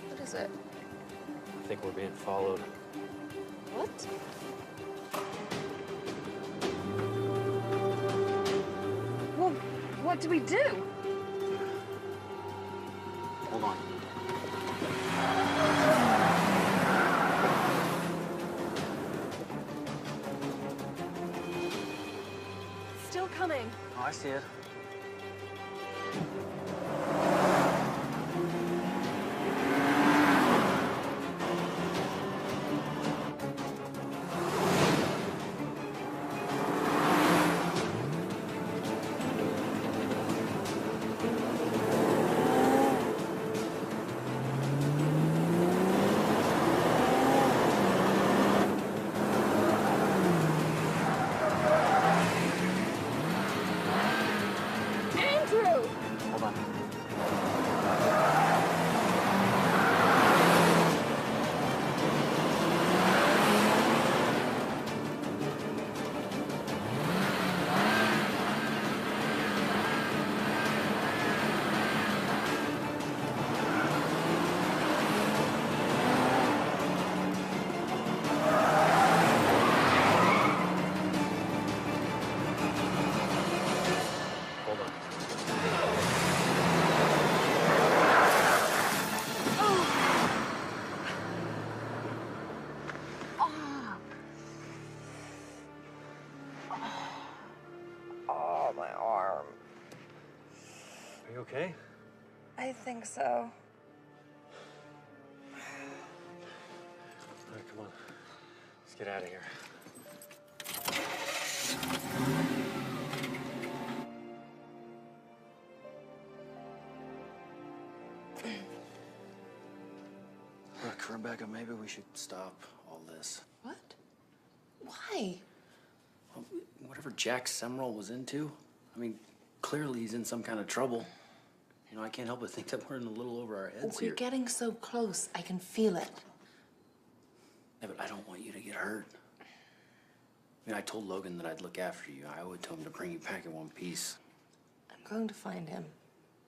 What is it? I think we're being followed. What? Well, what do we do? Hold on. Still coming. Oh, I see it. Andrew! Hold on. Hold on. Oh, my arm. Are you okay? I think so. All right, come on. Let's get out of here. Look, Rebecca, maybe we should stop all this. What? Why? Well, whatever Jack Semrel was into, I mean, clearly he's in some kind of trouble. You know, I can't help but think that we're in a little over our heads We're here. getting so close. I can feel it. Yeah, but I don't want you to get hurt. I mean, I told Logan that I'd look after you. I would tell him to bring you back in one piece. I'm going to find him.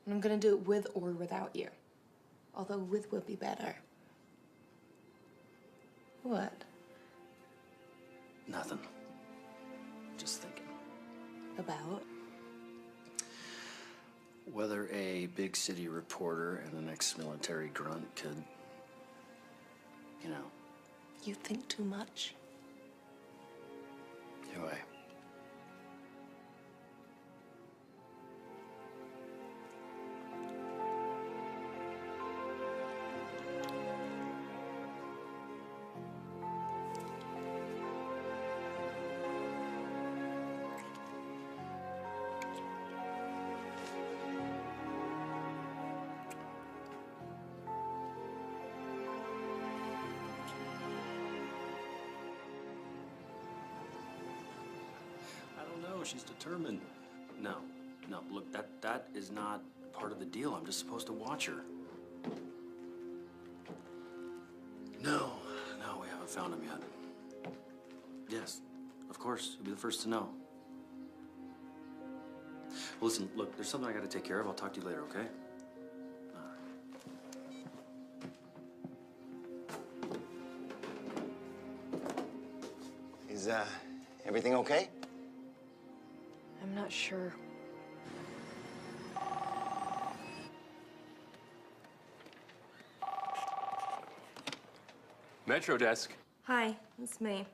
And I'm going to do it with or without you. Although with would be better. What? Nothing. Just thinking. About? Whether a big city reporter and an ex-military grunt could, you know. You think too much. Anyway. She's determined. No, look, that is not part of the deal. I'm just supposed to watch her. No, we haven't found him yet. Yes, of course, you'll be the first to know. Well, listen, look, there's something I gotta take care of. I'll talk to you later, okay? Is, everything okay? I'm not sure. Metro desk. Hi, it's me.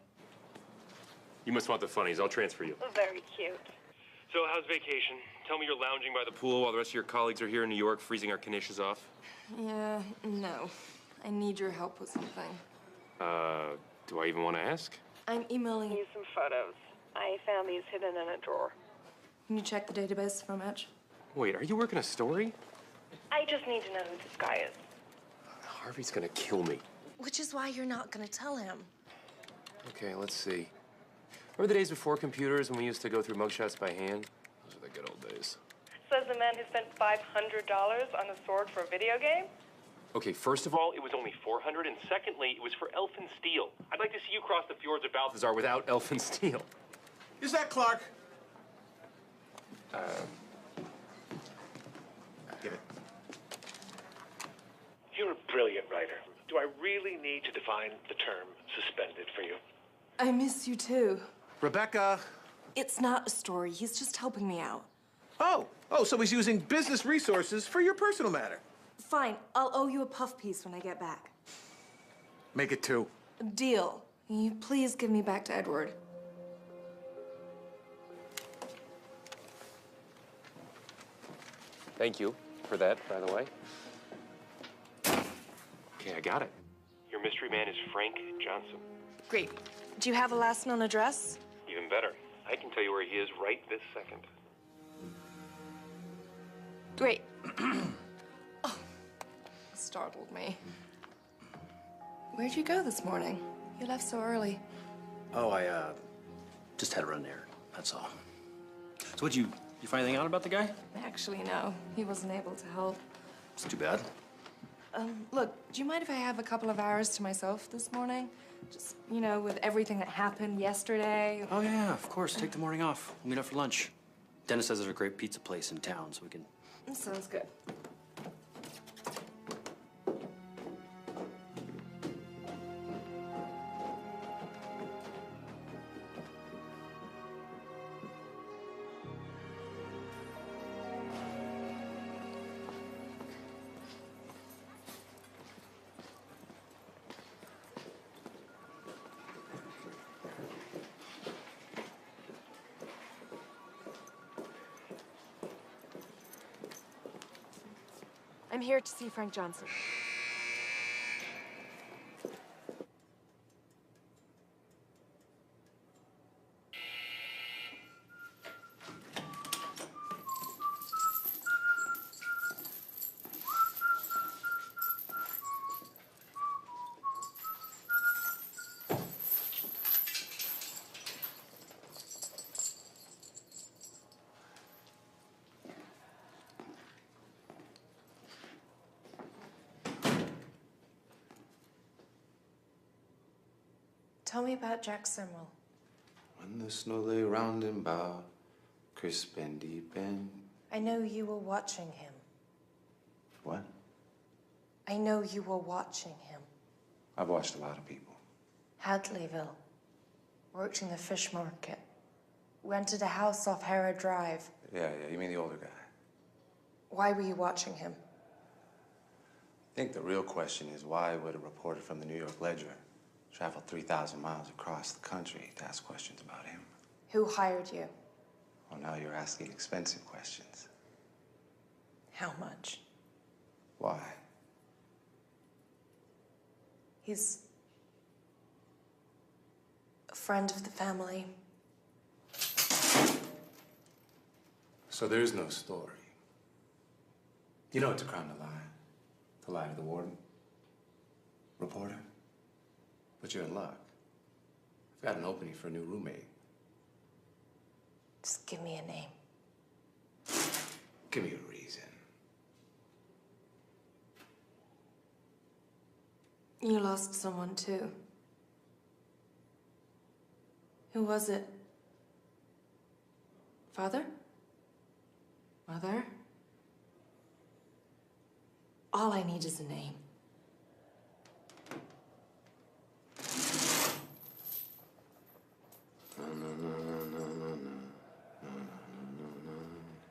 You must want the funnies. I'll transfer you. Very cute. So, how's vacation? Tell me you're lounging by the pool while the rest of your colleagues are here in New York freezing our knishes off. Yeah, no. I need your help with something. Do I even want to ask? I'm emailing you some photos. I found these hidden in a drawer. Can you check the database for a match? Wait, are you working a story? I just need to know who this guy is. Harvey's gonna kill me. Which is why you're not gonna tell him. Okay, let's see. Remember the days before computers when we used to go through mugshots by hand? Those are the good old days. Says the man who spent $500 on a sword for a video game? Okay, first of all, it was only $400, and secondly, it was for elfin steel. I'd like to see you cross the fjords of Balthazar without elfin steel. Is that Clark? Give it. You're a brilliant writer. Do I really need to define the term suspended for you? I miss you too. Rebecca. It's not a story. He's just helping me out. Oh, so he's using business resources for your personal matter. Fine. I'll owe you a puff piece when I get back. Make it 2. Deal. Can you please give me back to Edward? Thank you for that, by the way. Okay, I got it. Your mystery man is Frank Johnson. Great. Do you have a last known address? Even better. I can tell you where he is right this second. Great. Oh, startled me. Where'd you go this morning? You left so early. Oh, I, just had a run there, that's all. So what'd you find anything out about the guy? Actually, no. He wasn't able to help. It's too bad. Look, do you mind if I have a couple of hours to myself this morning? Just, you know, with everything that happened yesterday. Oh, yeah, of course. Take the morning off. We'll meet up for lunch. Dennis says there's a great pizza place in town, so we can... Sounds good. I'm here to see Frank Johnson. Tell me about Jack Simrel. When the snow lay round and about, crisp and deep and... I know you were watching him. What? I know you were watching him. I've watched a lot of people. Hadleyville. Worked in the fish market. Rented a house off Harrod Drive. Yeah, you mean the older guy. Why were you watching him? I think the real question is why would a reporter from the New York Ledger travel 3,000 miles across the country to ask questions about him? Who hired you? Well, now you're asking expensive questions. How much? Why? He's a friend of the family. So there is no story. You know it's a crime to lie. To lie to the warden. Reporter. But you're in luck. I've got an opening for a new roommate. Just give me a name. Give me a reason. You lost someone too. Who was it? Father? Mother? All I need is a name.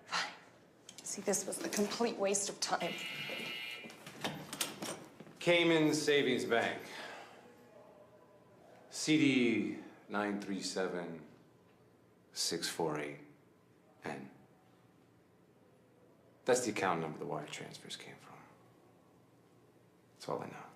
Fine. See, this was a complete waste of time. Cayman Savings Bank. CD 937-648N. That's the account number the wire transfers came from. That's all I know.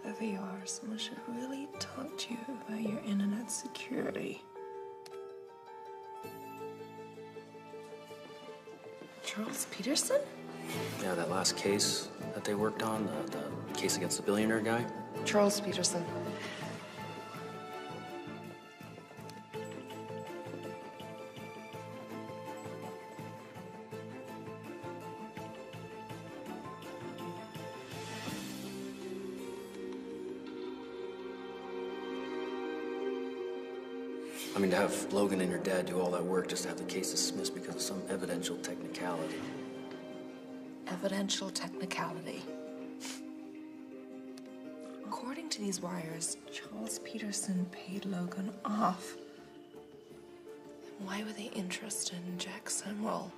Whoever you are, someone should really talk to you about your internet security. Charles Peterson? Yeah, that last case that they worked on, the case against the billionaire guy. Charles Peterson. I mean, to have Logan and your dad do all that work just to have the case dismissed because of some evidential technicality. Evidential technicality. According to these wires, Charles Peterson paid Logan off. And why were they interested in Jack Simrel?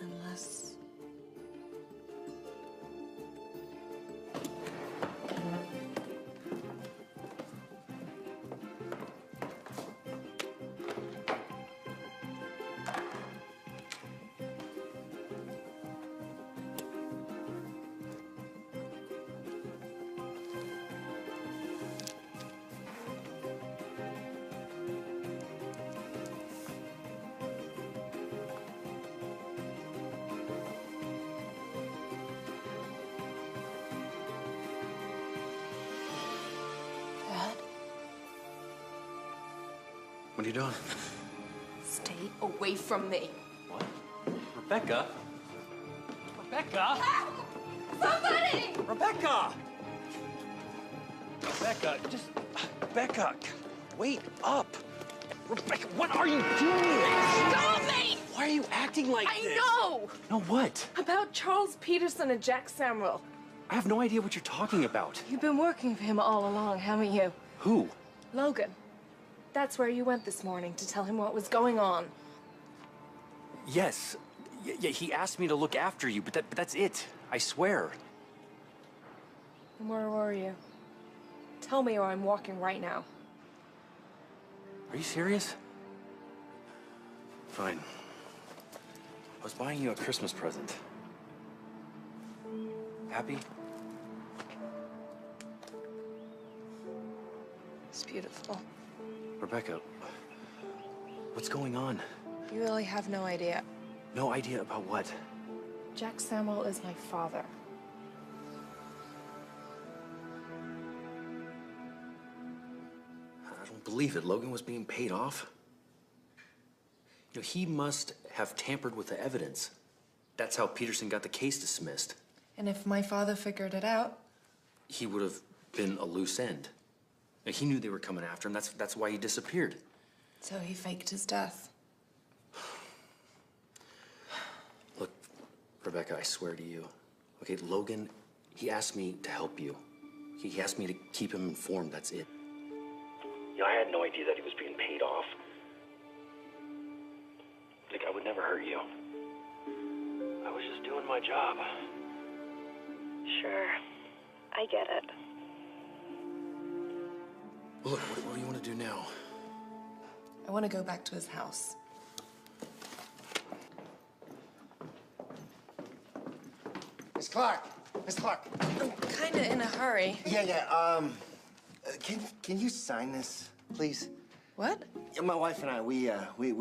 Unless... What are you doing? Stay away from me. Rebecca? Rebecca? Somebody! Rebecca! Rebecca, just... Rebecca, wait up! Rebecca, what are you doing? Stop me! Why are you acting like this? I know! No, what? About Charles Peterson and Jack Simrel. I have no idea what you're talking about. You've been working for him all along, haven't you? Who? Logan. That's where you went this morning to tell him what was going on. Yes. Yeah, he asked me to look after you, but that's it. I swear. And where were you? Tell me or I'm walking right now. Are you serious? Fine. I was buying you a Christmas present. Happy? It's beautiful. Rebecca, what's going on? You really have no idea. No idea about what? Jack Samuel is my father. I don't believe it. Logan was being paid off. You know, he must have tampered with the evidence. That's how Peterson got the case dismissed. And if my father figured it out, He would have been a loose end. He knew they were coming after him. That's why he disappeared. so he faked his death. Look, Rebecca, I swear to you. Okay, Logan, he asked me to help you. He asked me to keep him informed, that's it. You know, I had no idea that he was being paid off. Like, I would never hurt you. I was just doing my job. Sure. I get it. Look, what do you want to do now? I want to go back to his house. Miss Clark! Miss Clark! I'm kind of in a hurry. Yeah. Can you sign this, please? What? Yeah, my wife and I, we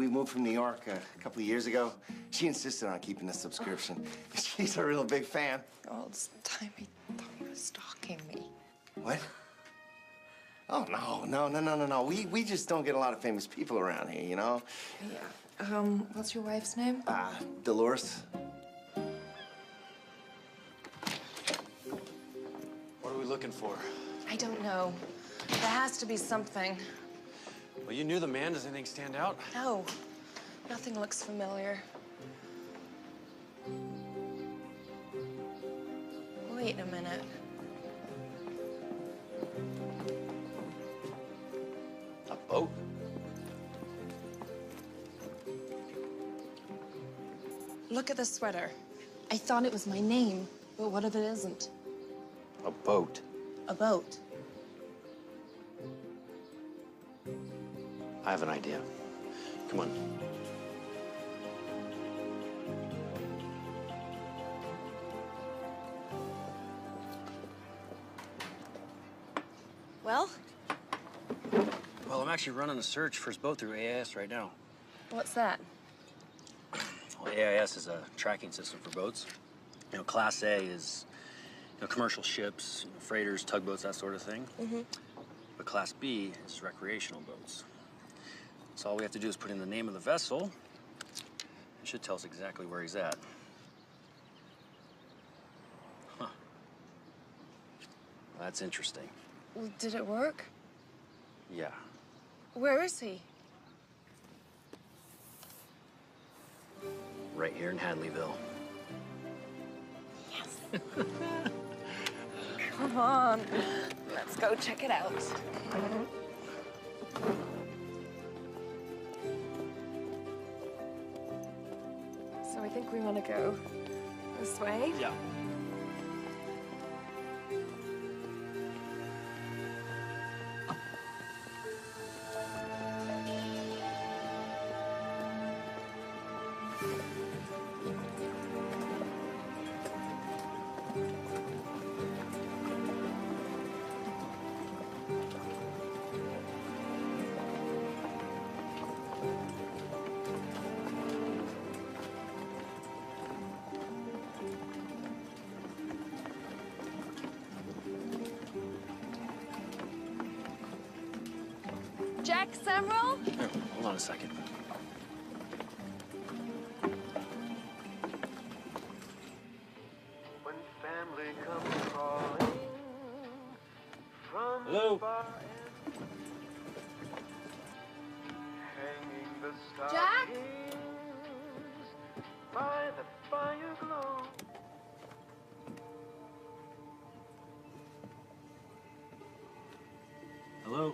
moved from New York a couple of years ago. She insisted on keeping the subscription. She's a real big fan. All this time he thought he was stalking me. What? Oh, no. We just don't get a lot of famous people around here, you know? Yeah. What's your wife's name? Dolores. What are we looking for? I don't know. There has to be something. Well, you knew the man. Does anything stand out? No. Nothing looks familiar. Wait a minute. A boat? Look at the sweater. I thought it was my name, but what if it isn't? A boat. A boat. I have an idea. Come on. Well, Well, I'm actually running a search for his boat through AIS right now. what's that? Well, AIS is a tracking system for boats. You know, Class A is, commercial ships, freighters, tugboats, that sort of thing. Mm-hmm. But Class B is recreational boats. So all we have to do is put in the name of the vessel. It should tell us exactly where he's at. Huh. That's interesting. Well, did it work? Yeah. Where is he? Right here in Hadleyville. Yes. Come on. Let's go check it out. So I think we want to go this way. Yeah. Jack Samuel? Here, hold on a second. When family comes calling from Hello? far end, hanging the Jack? stockings by the fire glow. Hello?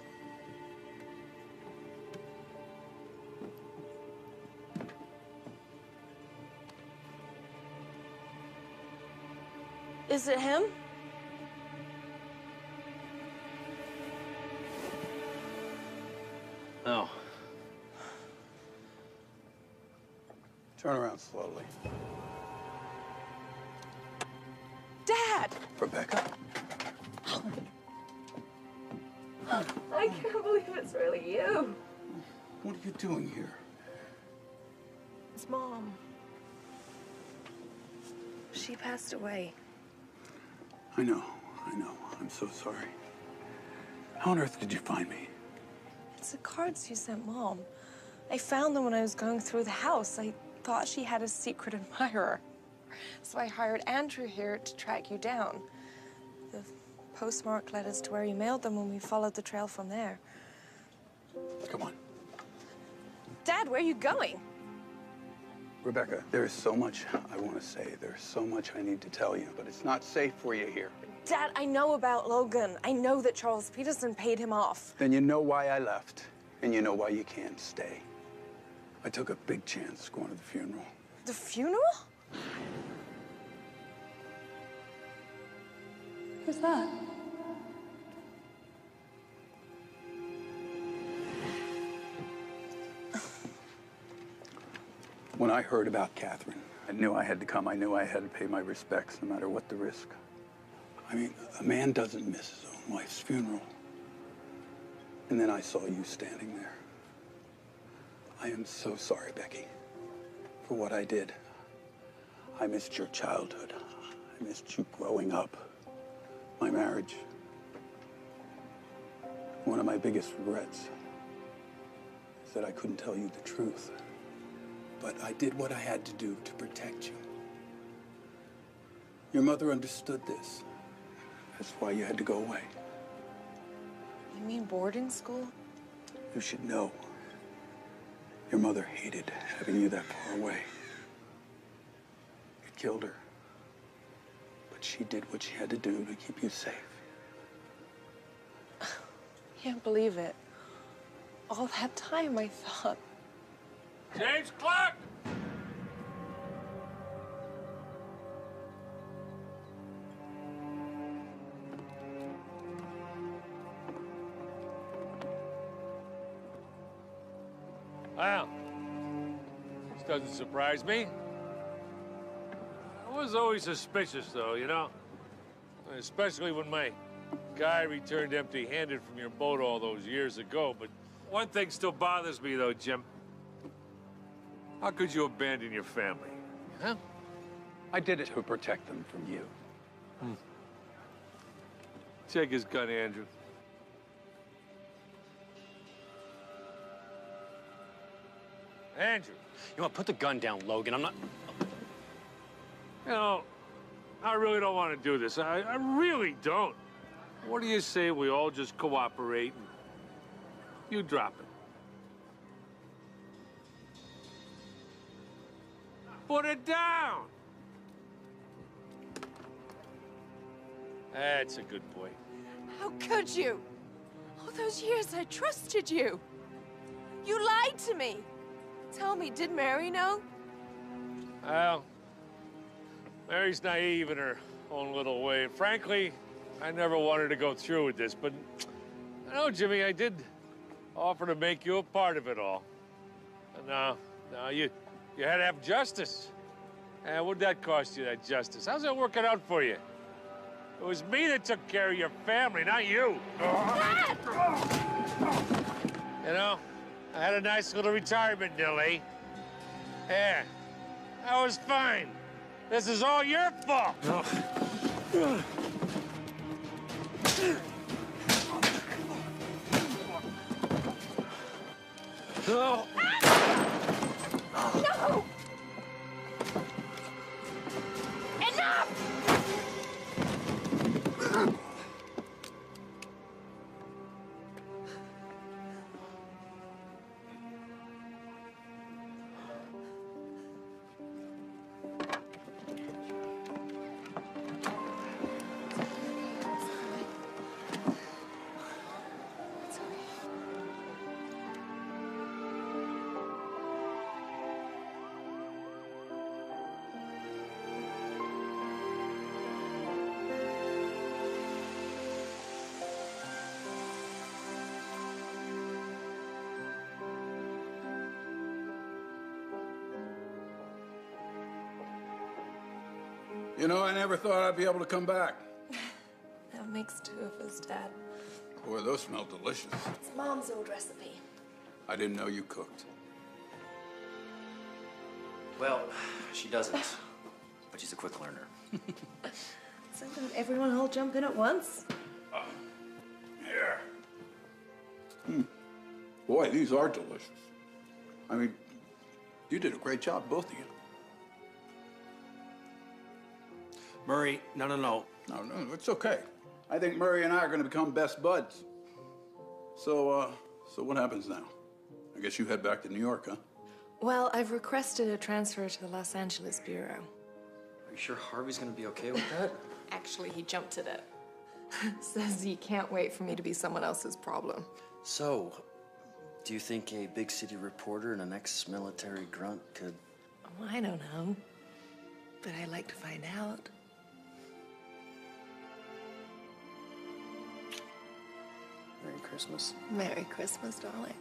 Is it him? No. Turn around slowly. Dad! Rebecca? I can't believe it's really you. What are you doing here? It's Mom. She passed away. I know. I'm so sorry. How on earth did you find me? It's the cards you sent Mom. I found them when I was going through the house. I thought she had a secret admirer. So I hired Andrew here to track you down. The postmark led us to where you mailed them when we followed the trail from there. Come on. Dad, where are you going? Rebecca, there is so much I want to say. There's so much I need to tell you, but it's not safe for you here. Dad, I know about Logan. I know that Charles Peterson paid him off. Then you know why I left, and you know why you can't stay. I took a big chance going to the funeral. The funeral? Who's that? When I heard about Catherine, I knew I had to come. I knew I had to pay my respects, no matter what the risk. I mean, a man doesn't miss his own wife's funeral. And then I saw you standing there. I am so sorry, Becky, for what I did. I missed your childhood. I missed you growing up, my marriage. One of my biggest regrets is that I couldn't tell you the truth. But I did what I had to do to protect you. Your mother understood this. That's why you had to go away. You mean boarding school? You should know. Your mother hated having you that far away. It killed her. But she did what she had to do to keep you safe. Can't believe it. All that time I thought. James Clark! Well, this doesn't surprise me. I was always suspicious, though, you know? Especially when my guy returned empty-handed from your boat all those years ago. But one thing still bothers me, though, Jim. How could you abandon your family? Huh? I did it to protect them from you. Check his gun, Andrew. Andrew. You know what? Put the gun down, Logan. I'm not... You know, I really don't want to do this. I really don't. What do you say we all just cooperate and you drop it? Put it down! That's a good boy. How could you? All those years I trusted you. You lied to me. Tell me, did Mary know? Well, Mary's naive in her own little way. And frankly, I never wanted to go through with this, but I know, Jimmy, I did offer to make you a part of it all. And now you had to have justice. And what'd that cost you, that justice? How's that working out for you? It was me that took care of your family, not you. Dad! You know, I had a nice little retirement, Nellie. Yeah, that was fine. This is all your fault. No. No! Enough! You know, I never thought I'd be able to come back. That makes two of us, Dad. Boy, those smell delicious. It's Mom's old recipe. I didn't know you cooked. Well, she doesn't. But she's a quick learner. So don't everyone all jump in at once? Here. Boy, these are delicious. I mean, you did a great job, both of you. Murray, no. No, it's okay. I think Murray and I are going to become best buds. So what happens now? I guess you head back to New York, huh? Well, I've requested a transfer to the Los Angeles Bureau. Are you sure Harvey's gonna be okay with that? Actually, he jumped at it. Says he can't wait for me to be someone else's problem. So, do you think a big city reporter and an ex-military grunt could... Oh, I don't know. But I'd like to find out. Merry Christmas. Merry Christmas, darling.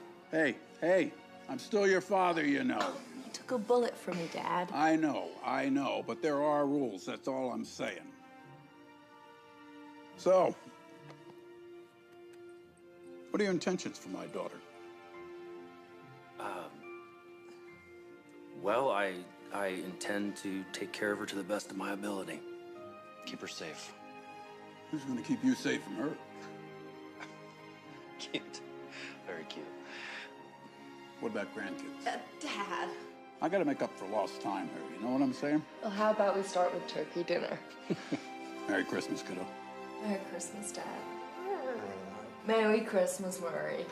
Hey, I'm still your father, you know. You took a bullet for me, Dad. I know, but there are rules, that's all I'm saying. So, what are your intentions for my daughter? Well, I intend to take care of her to the best of my ability. Keep her safe. Who's gonna keep you safe from her? Cute. Very cute. What about grandkids? Dad. I gotta make up for lost time here, you know what I'm saying? Well, how about we start with turkey dinner? Merry Christmas, kiddo. Merry Christmas, Dad. Merry Christmas, Murray.